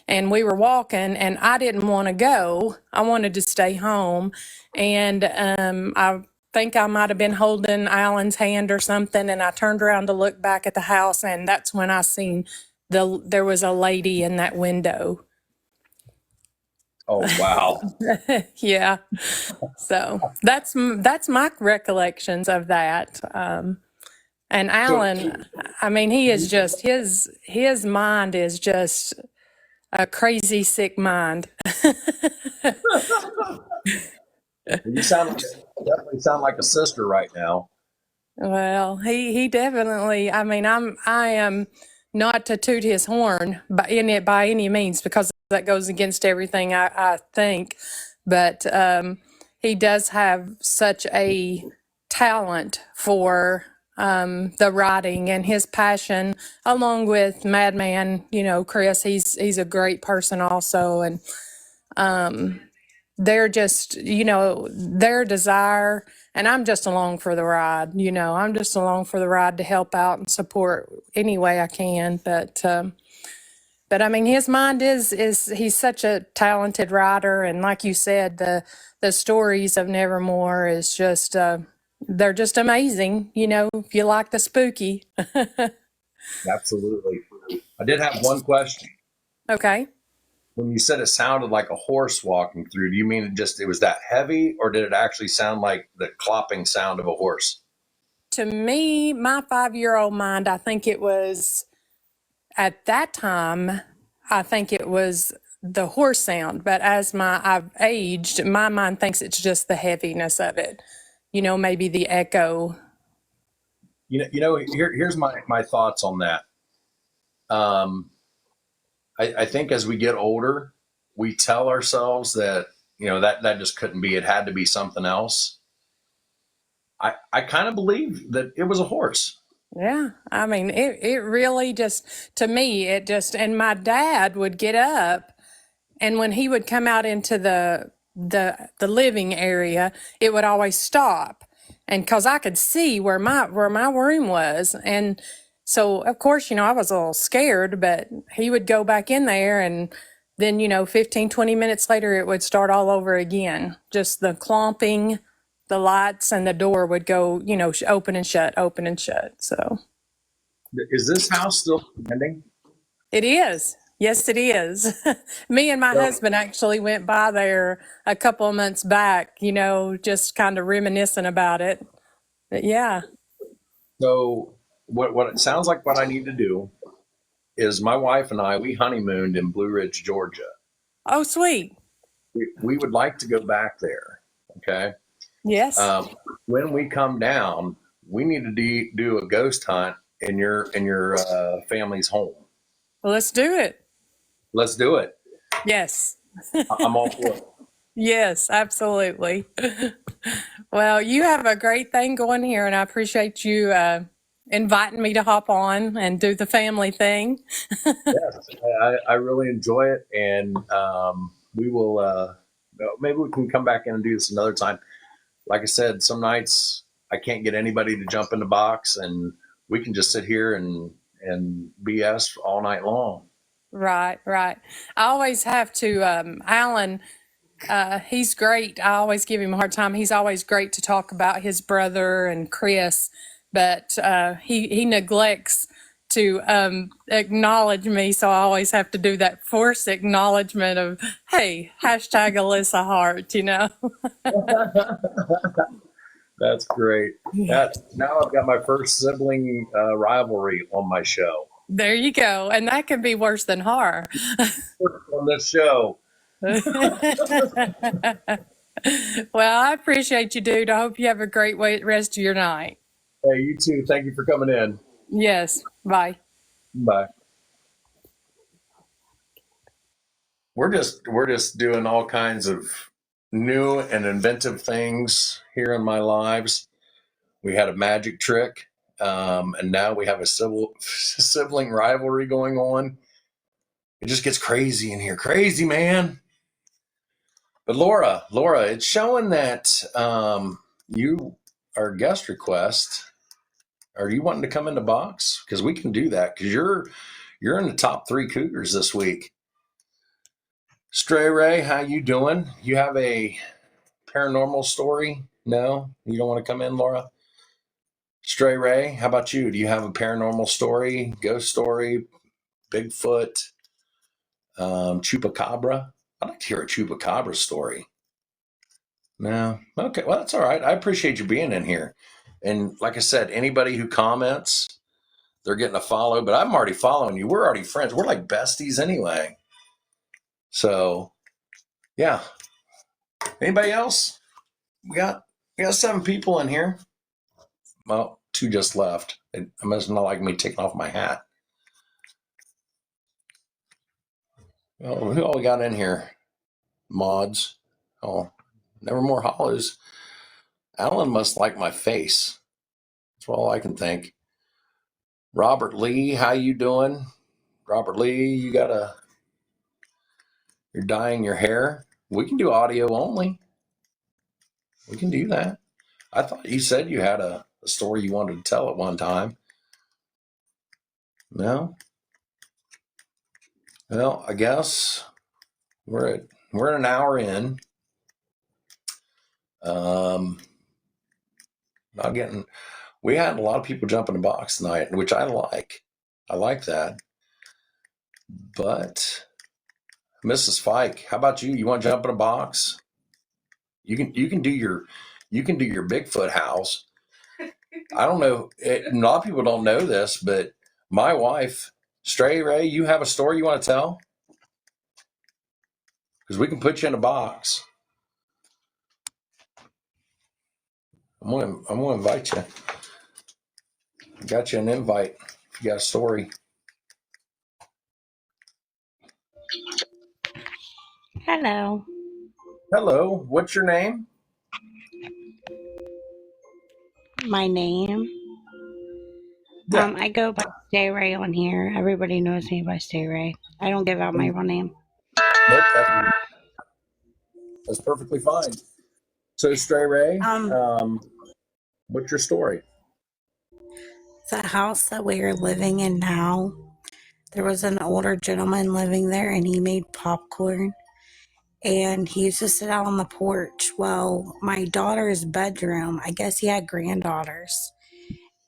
And we were walking, and I didn't want to go. I wanted to stay home. And I think I might have been holding Alan's hand or something. And I turned around to look back at the house, and that's when I seen there was a lady in that window. Oh, wow. Yeah. So that's my recollections of that. And Alan, I mean, he is just, his mind is just a crazy, sick mind. You definitely sound like a sister right now. Well, he definitely, I mean, I am not to toot his horn by any means, because that goes against everything I think. But he does have such a talent for the writing, and his passion, along with Madman, Chris, he's a great person also. And they're just, their desire, and I'm just along for the ride, I'm just along for the ride to help out and support any way I can. But I mean, his mind is he's such a talented writer. And like you said, the stories of Nevermore is just, they're just amazing, if you like the spooky. Absolutely. I did have one question. Okay. When you said it sounded like a horse walking through, do you mean it was that heavy, or did it actually sound like the clopping sound of a horse? To me, my 5-year-old mind, I think it was, at that time, I think it was the horse sound. But as I've aged, my mind thinks it's just the heaviness of it. Maybe the echo. Here's my thoughts on that. I think as we get older, we tell ourselves that, that just couldn't be, it had to be something else. I kind of believe that it was a horse. Yeah. I mean, it really just, to me, and my dad would get up, and when he would come out into the living area, it would always stop. And because I could see where my room was. And so, of course, I was a little scared, but he would go back in there, and then, 15, 20 minutes later, it would start all over again. Just the clomping, the lights, and the door would go, open and shut, open and shut. So. Is this house still standing? It is. Yes, it is. Me and my husband actually went by there a couple of months back, just kind of reminiscing about it. But yeah. So what it sounds like what I need to do is, my wife and I, we honeymooned in Blue Ridge, Georgia. Oh, sweet. We would like to go back there. Okay. Yes. When we come down, we need to do a ghost hunt in your family's home. Well, let's do it. Let's do it. Yes. I'm all for it. Yes, absolutely. Well, you have a great thing going here, and I appreciate you inviting me to hop on and do the family thing. Yes, I really enjoy it, and we will. Maybe we can come back in and do this another time. Like I said, some nights I can't get anybody to jump in the box, and we can just sit here and BS all night long. Right. I always have to, Alan, he's great. I always give him a hard time. He's always great to talk about his brother and Chris, but he neglects to acknowledge me, so I always have to do that forced acknowledgement of, hey, hashtag Alyssa Hart, That's great. Now I've got my first sibling rivalry on my show. There you go. And that can be worse than horror. On this show. Well, I appreciate you, dude. I hope you have a great rest of your night. Hey, you too. Thank you for coming in. Yes. Bye. Bye. We're just doing all kinds of new and inventive things here in my lives. We had a magic trick, and now we have a sibling rivalry going on. It just gets crazy in here. Crazy, man. But Laura, it's showing that you are a guest request. Are you wanting to come in the box? Because we can do that. Because you're in the top 3 cougars this week. Stayray, how you doing? You have a paranormal story? No, you don't want to come in, Laura. Stayray, how about you? Do you have a paranormal story, ghost story, Bigfoot, chupacabra? I'd like to hear a chupacabra story. No, okay, well that's all right. I appreciate you being in here. And like I said, anybody who comments, they're getting a follow. But I'm already following you. We're already friends. We're like besties anyway. So, yeah. Anybody else? We got 7 people in here. Well, 2 just left. It must not like me taking off my hat. Well, who all we got in here? Mods. Oh, Nevermore Hollows. Alan must like my face. That's all I can think. Robert Lee, how you doing? Robert Lee, you're dyeing your hair. We can do audio only. We can do that. I thought you said you had a story you wanted to tell at one time. No? Well, I guess we're an hour in. We had a lot of people jump in the box tonight, which I like. I like that. But Mrs. Fike, how about you? You want to jump in a box? You can do your Bigfoot house. I don't know. A lot of people don't know this, but my wife, Stayray, you have a story you want to tell? Because we can put you in a box. I'm gonna invite you. I got you an invite. If you got a story. Hello. Hello. What's your name? My name. Yeah. I go by Stayray on here. Everybody knows me by Stayray. I don't give out my real name. Nope, that's perfectly fine. So, Stayray, what's your story? The house that we are living in now, there was an older gentleman living there and he made popcorn and he used to sit out on the porch. Well, my daughter's bedroom, I guess he had granddaughters,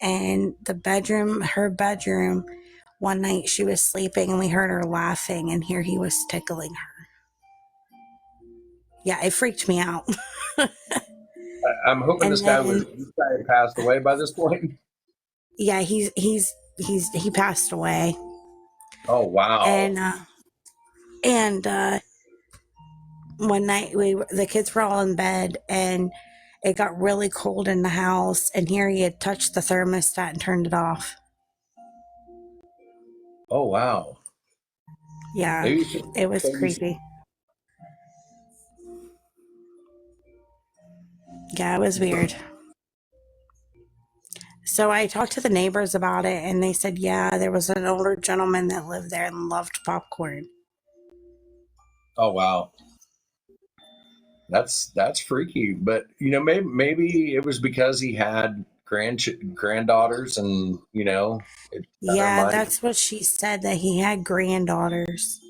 and her bedroom, one night she was sleeping and we heard her laughing and here he was tickling her. Yeah, it freaked me out. I'm hoping And this guy then, passed away by this point. yeah, he passed away. Oh wow! And one night the kids were all in bed and it got really cold in the house and here he had touched the thermostat and turned it off. Oh wow! Yeah, it was creepy. Yeah, it was weird. So I talked to the neighbors about it and they said, yeah, there was an older gentleman that lived there and loved popcorn. Oh wow! That's freaky. But maybe it was because he had granddaughters, and Yeah, that's what she said, that he had granddaughters.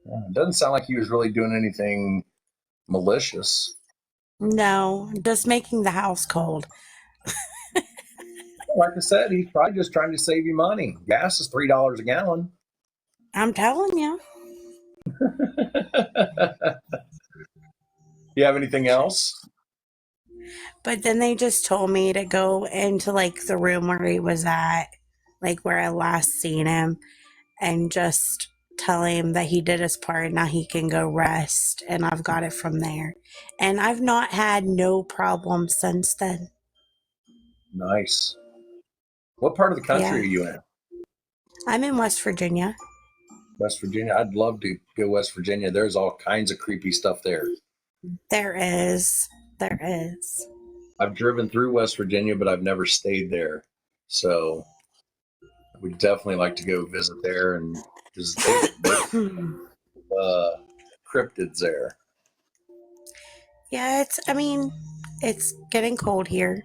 It doesn't sound like he was really doing anything malicious. No, just making the house cold. Like I said, he's probably just trying to save you money. Gas is $3 a gallon. I'm telling you. You have anything else? But then they just told me to go into like the room where he was at, like where I last seen him, and just tell him that he did his part. Now he can go rest, and I've got it from there. And I've not had no problems since then. Nice. What part of the country Yeah. are you in? I'm in West Virginia. West Virginia. I'd love to go West Virginia. There's all kinds of creepy stuff there. There is. There is. I've driven through West Virginia, but I've never stayed there. So I would definitely like to go visit there, and because cryptids there. Yeah, it's getting cold here.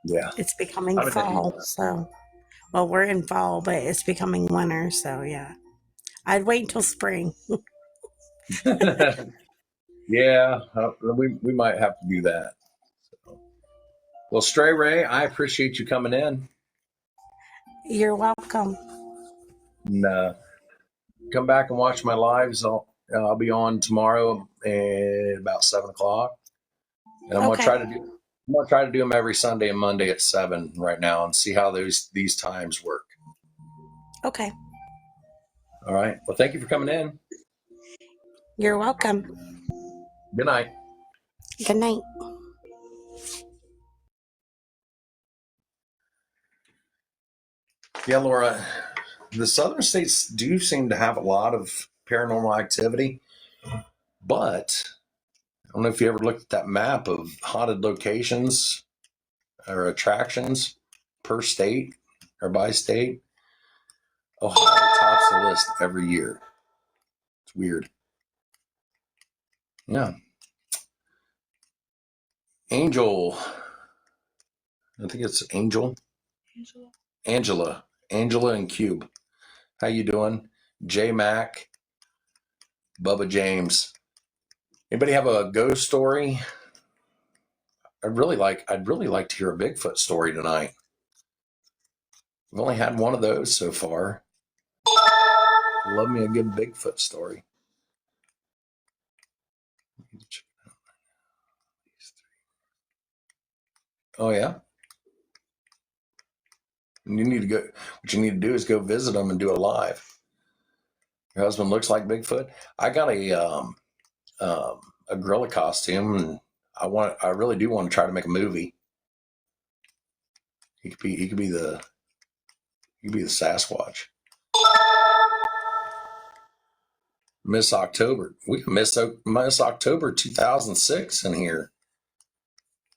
Yeah. It's becoming I would think fall, so well, we're in fall, but it's becoming winter, so yeah. I'd wait until spring. Yeah, we might have to do that. So. Well, Stayray, I appreciate you coming in. You're welcome. And, come back and watch my lives. I'll be on tomorrow at about 7:00, and I'm Okay. gonna try to do them every Sunday and Monday at 7 right now, and see how these times work. Okay. All right. Well, thank you for coming in. You're welcome. Good night. Good night. Yeah, Laura, the southern states do seem to have a lot of paranormal activity, but I don't know if you ever looked at that map of haunted locations or attractions per state or by state. Ohio tops the list every year. It's weird. Yeah. Angel. I think it's Angel. Angela and Cube. How you doing? J Mac. Bubba James. Anybody have a ghost story? I'd really like to hear a Bigfoot story tonight. We've only had one of those so far. Love me a good Bigfoot story. Oh yeah. You need to go. What you need to do is go visit them and do a live. Your husband looks like Bigfoot. I got a gorilla costume, and I really do want to try to make a movie. He could be the Sasquatch. Miss October. We can Miss October 2006 in here.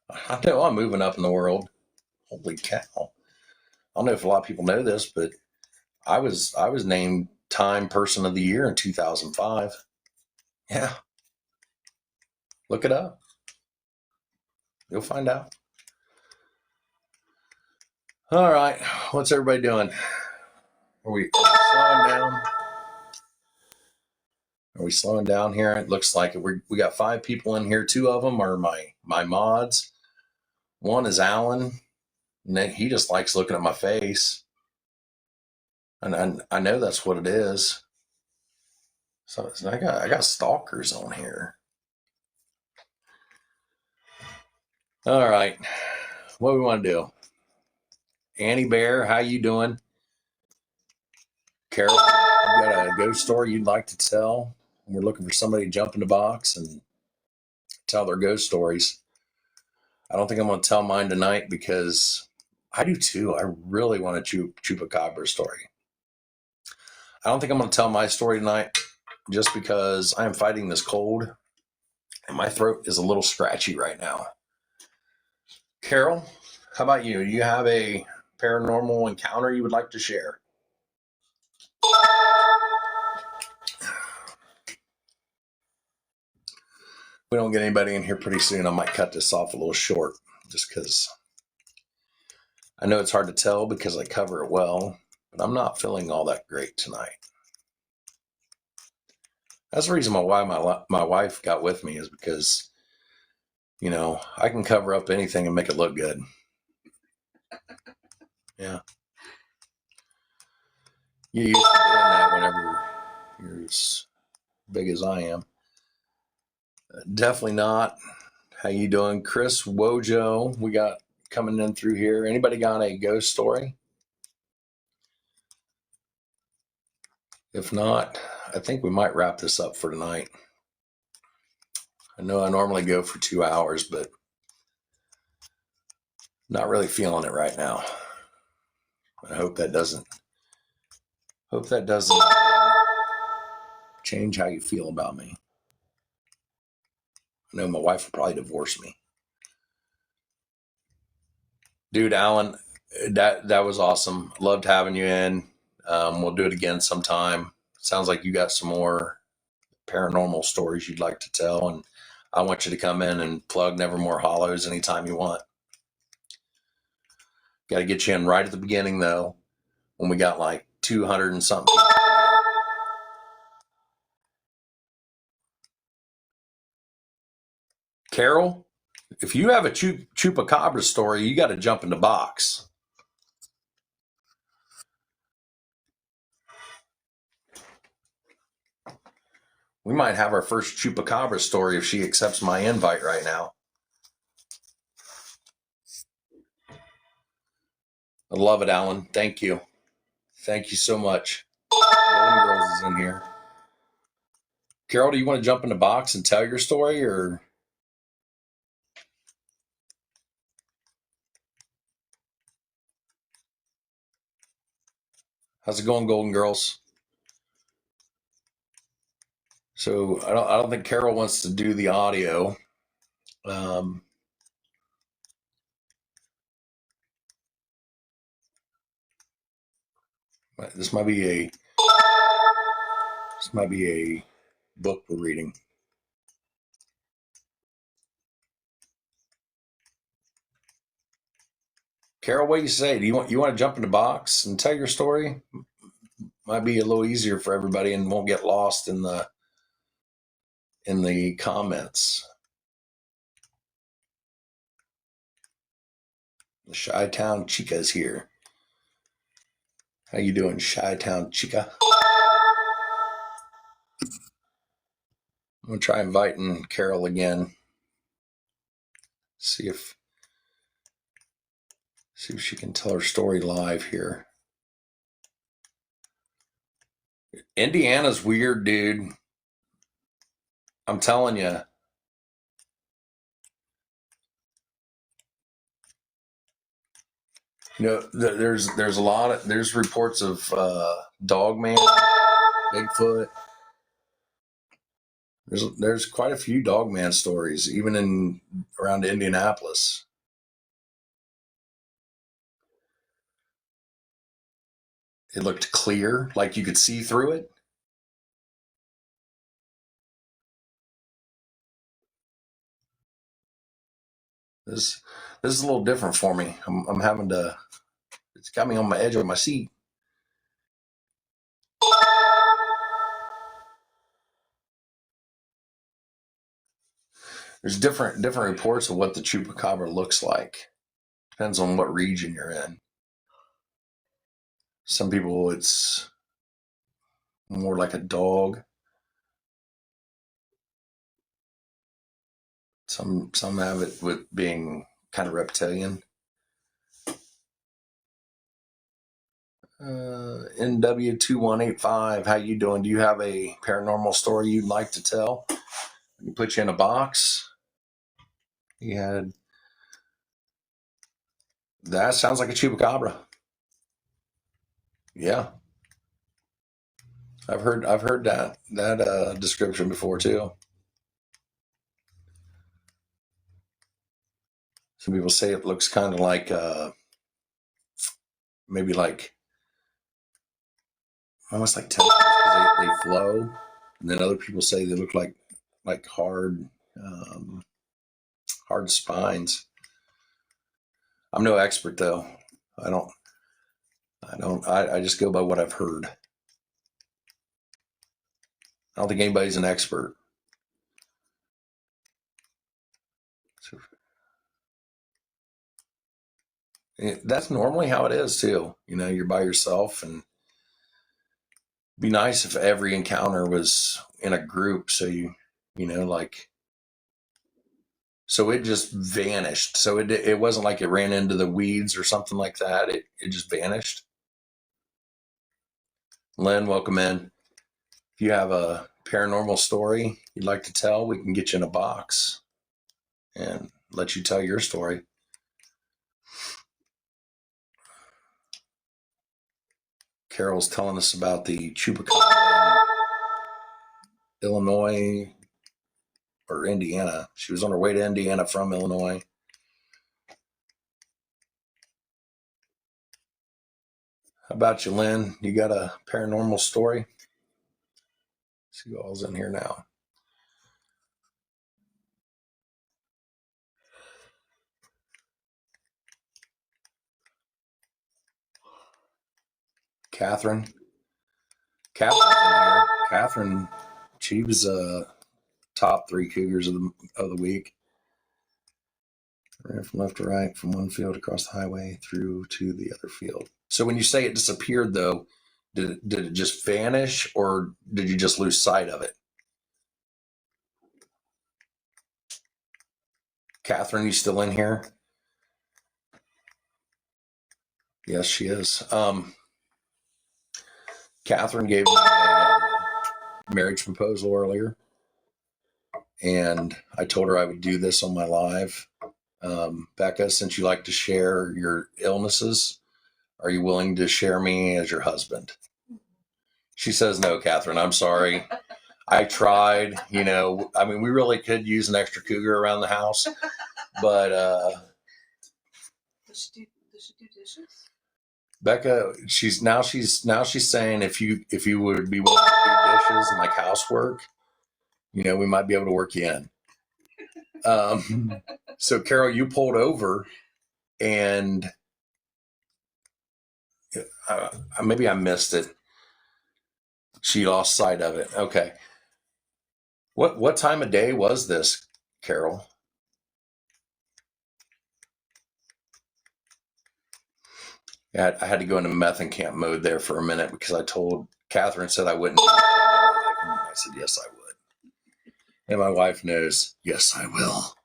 I know I'm moving up in the world. Holy cow. I don't know if a lot of people know this, but I was named Time Person of the Year in 2005. Yeah. Look it up. You'll find out. All right. What's everybody doing? Are we slowing down? Are we slowing down here? It looks like it. We got 5 people in here. 2 of them are my mods. One is Alan, and then he just likes looking at my face. And I know that's what it is. So I got stalkers on here. All right. What do we want to do? Annie Bear, how you doing? Carol, you got a ghost story you'd like to tell? We're looking for somebody to jump in the box and tell their ghost stories. I don't think I'm going to tell mine tonight because I do too. I really want a chupacabra story. I don't think I'm going to tell my story tonight just because I am fighting this cold and my throat is a little scratchy right now. Carol, how about you? Do you have a paranormal encounter you would like to share? If we don't get anybody in here pretty soon, I might cut this off a little short just because I know it's hard to tell because I cover it well, but I'm not feeling all that great tonight. That's the reason why my wife got with me is because, you know, I can cover up anything and make it look good. Yeah. You used to doing that whenever you're as big as I am. Definitely not. How you doing? Chris Wojo, we got coming in through here. Anybody got a ghost story? If not, I think we might wrap this up for tonight. I know I normally go for 2 hours, but not really feeling it right now. I hope that doesn't change how you feel about me. I know my wife will probably divorce me. Dude, Alan, that was awesome. Loved having you in. We'll do it again sometime. Sounds like you got some more paranormal stories you'd like to tell, and I want you to come in and plug Nevermore Hollows anytime you want. Got to get you in right at the beginning, though, when we got like 200 and something. Carol, if you have a chupacabra story, you got to jump in the box. We might have our first chupacabra story if she accepts my invite right now. I love it, Alan. Thank you. Thank you so much. Golden Girls is in here. Carol, do you want to jump in the box and tell your story, or? How's it going, Golden Girls? So I don't think Carol wants to do the audio. This might be a book we're reading. Carol, what do you say? Do you want to jump in the box and tell your story? Might be a little easier for everybody and won't get lost in the comments. The Chi-Town Chica's here. How you doing, Chi-Town Chica? I'm gonna try inviting Carol again. See if she can tell her story live here. Indiana's weird, dude. I'm telling you. You know, there's a lot of reports of Dogman, Bigfoot. There's quite a few Dogman stories, even around Indianapolis. It looked clear, like you could see through it. This is a little different for me. I'm having to. It's got me on my edge of my seat. There's different reports of what the chupacabra looks like. Depends on what region you're in. Some people, it's more like a dog. Some have it with being kind of reptilian. NW2185, how you doing? Do you have a paranormal story you'd like to tell? I can put you in a box. That sounds like a chupacabra. Yeah, I've heard that description before too. Some people say it looks kind of like maybe like almost like tentacles because they flow, and then other people say they look like hard spines. I'm no expert though. I just go by what I've heard. I don't think anybody's an expert. So, that's normally how it is too. You know, you're by yourself, and it'd be nice if every encounter was in a group. So so it just vanished. So it wasn't like it ran into the weeds or something like that. It just vanished. Len, welcome in. If you have a paranormal story you'd like to tell, we can get you in a box and let you tell your story. Carol's telling us about the Chupacabra in Illinois or Indiana. She was on her way to Indiana from Illinois. How about you, Lynn? You got a paranormal story? Let's see who all's in here now. Catherine. Catherine's in here. Catherine, she was top 3 cougars of the week. Ran from left to right, from one field across the highway through to the other field. So when you say it disappeared, though, did it just vanish, or did you just lose sight of it? Catherine, you still in here? Yes, she is. Catherine gave me a marriage proposal earlier, and I told her I would do this on my live. Becca, since you like to share your illnesses, are you willing to share me as your husband? She says, no, Catherine, I'm sorry. I tried, you know, I mean, we really could use an extra cougar around the house, but Does she do dishes? Becca, she's saying if you would be willing to do dishes and like housework, you know, we might be able to work you in. So Carol, you pulled over, and maybe I missed it. She lost sight of it. Okay. What time of day was this, Carol? Yeah, I had to go into meth camp mode there for a minute because I told Catherine said I wouldn't. I said, yes, I would. And my wife knows, yes, I will.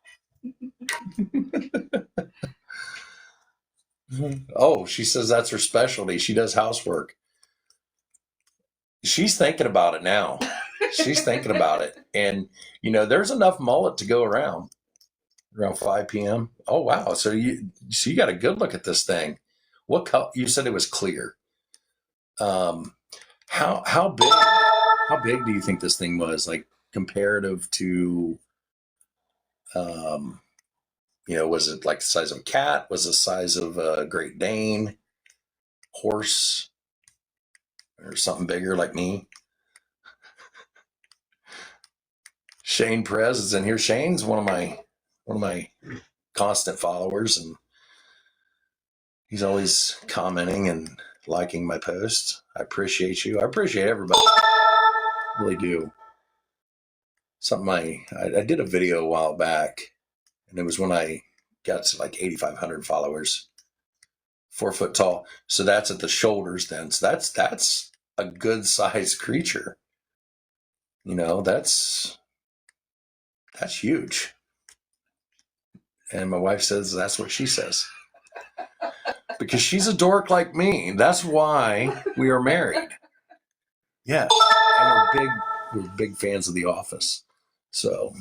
Oh, she says that's her specialty. She does housework. She's thinking about it now. She's thinking about it. And, you know, there's enough mullet to go around 5 p.m. Oh, wow. So you got a good look at this thing. What color? You said it was clear. How big do you think this thing was, like comparative to, you know, was it like the size of a cat? Was it the size of a Great Dane, horse, or something bigger like me? Shane Perez is in here. Shane's one of my constant followers, and he's always commenting and liking my posts. I appreciate you. I appreciate everybody. I really do. Something I did a video a while back, and it was when I got to like 8,500 followers, 4 foot tall. So that's at the shoulders then. So that's a good sized creature. You know, that's huge. And my wife says that's what she says. Because she's a dork like me. That's why we are married. Yeah. And we're big fans of The Office. So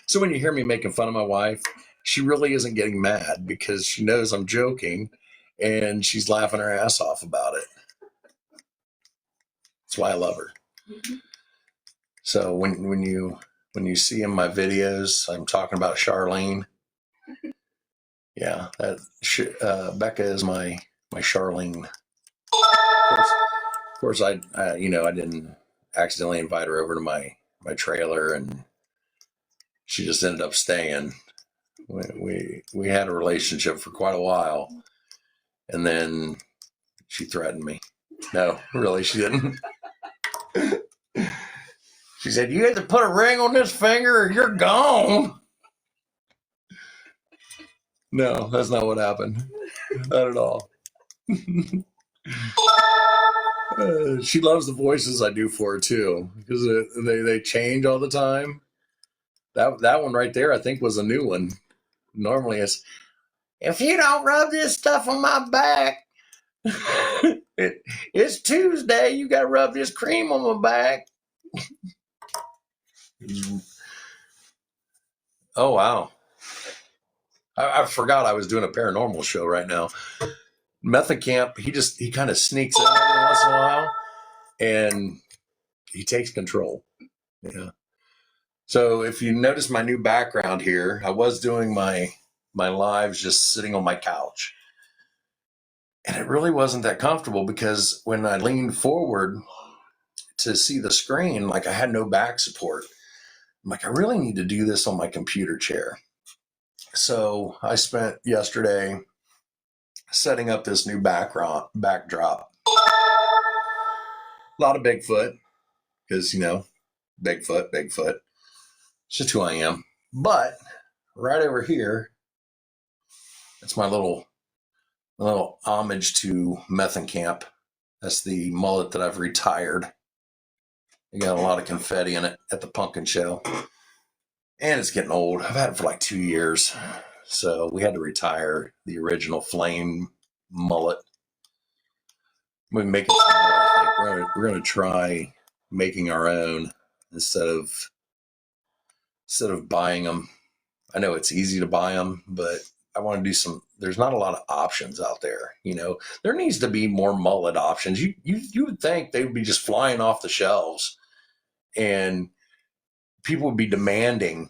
so when you hear me making fun of my wife, she really isn't getting mad because she knows I'm joking, and she's laughing her ass off about it. That's why I love her. Mm-hmm. So when you see in my videos, I'm talking about Charlene. Yeah, Becca is my Charlene. Of course, I didn't accidentally invite her over to my trailer, and she just ended up staying. We had a relationship for quite a while, and then she threatened me. No, really, she didn't. She said, "You have to put a ring on this finger, or you're gone." No, that's not what happened. Not at all. She loves the voices I do for her too, because they change all the time. That one right there, I think, was a new one. Normally it's, "If you don't rub this stuff on my back, It's Tuesday. You got to rub this cream on my back. Oh, wow. I forgot I was doing a paranormal show right now. Method Camp, he kind of sneaks in every once in a while and he takes control. Yeah. So if you notice my new background here, I was doing my lives just sitting on my couch. And it really wasn't that comfortable because when I leaned forward to see the screen, like I had no back support. I'm like, I really need to do this on my computer chair. So I spent yesterday setting up this new backdrop. A lot of Bigfoot, because, Bigfoot. It's just who I am. But right over here, that's my little homage to Method Camp. That's the mullet that I've retired. It got a lot of confetti in it at the pumpkin show. And it's getting old. I've had it for like 2 years. So we had to retire the original flame mullet. We're making some more, I think. We're going to try making our own instead of buying them. I know it's easy to buy them, but I want to do there's not a lot of options out there. There needs to be more mullet options. You would think they would be just flying off the shelves and people would be demanding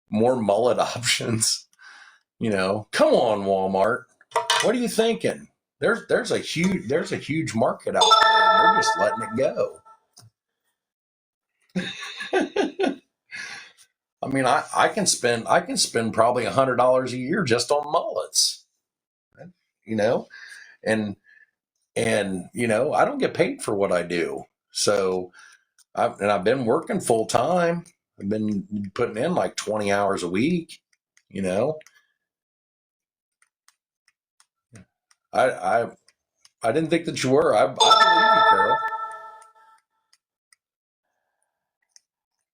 more mullet options. Come on, Walmart. What are you thinking? There's a huge market out there and they're just letting it go. I mean, I can spend probably $100 a year just on mullets, and I don't get paid for what I do. So I've been working full time. I've been putting in like 20 hours a week, I didn't think that you were. I believe you, Carol.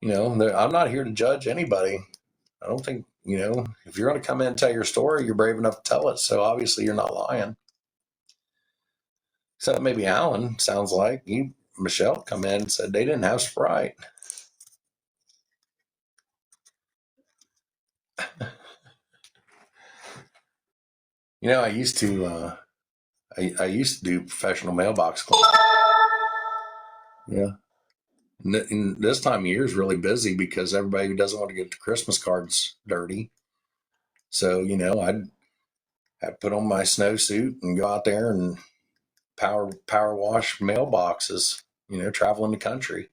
I'm not here to judge anybody. I don't think, if you're going to come in and tell your story, you're brave enough to tell it. So obviously you're not lying. Except maybe Alan, sounds like. Michelle come in and said they didn't have Sprite. I used to I used to do professional mailbox cleaning. Yeah. And this time of year is really busy because everybody who doesn't want to get the Christmas cards dirty. So, I'd have to put on my snowsuit and go out there and power wash mailboxes, traveling the country.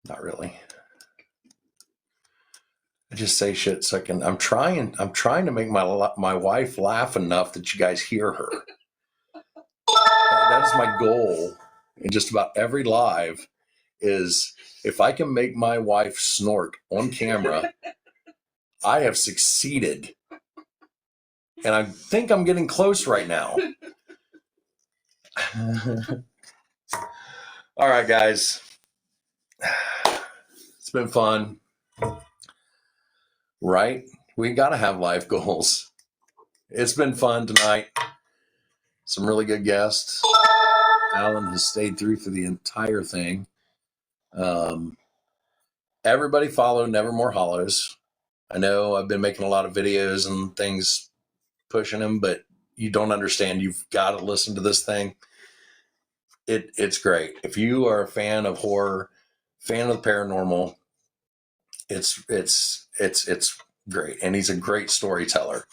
Not really. I just say shit so I'm trying to make my wife laugh enough that you guys hear her. That is my goal in just about every live, is if I can make my wife snort on camera, I have succeeded. And I think I'm getting close right now. All right, guys. It's been fun. Right? We got to have life goals. It's been fun tonight. Some really good guests. Alan has stayed through for the entire thing. Everybody follow Nevermore Hollows. I know I've been making a lot of videos and things pushing them, but you don't understand. You've got to listen to this thing. It's great. If you are a fan of horror, fan of the paranormal, it's great. And he's a great storyteller.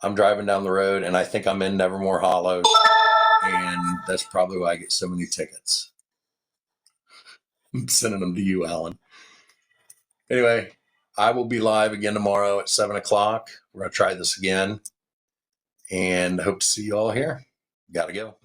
I'm driving down the road and I think I'm in Nevermore Hollows, and that's probably why I get so many tickets. I'm sending them to you, Alan. Anyway, I will be live again tomorrow at 7:00. We're going to try this again and hope to see you all here. Gotta go.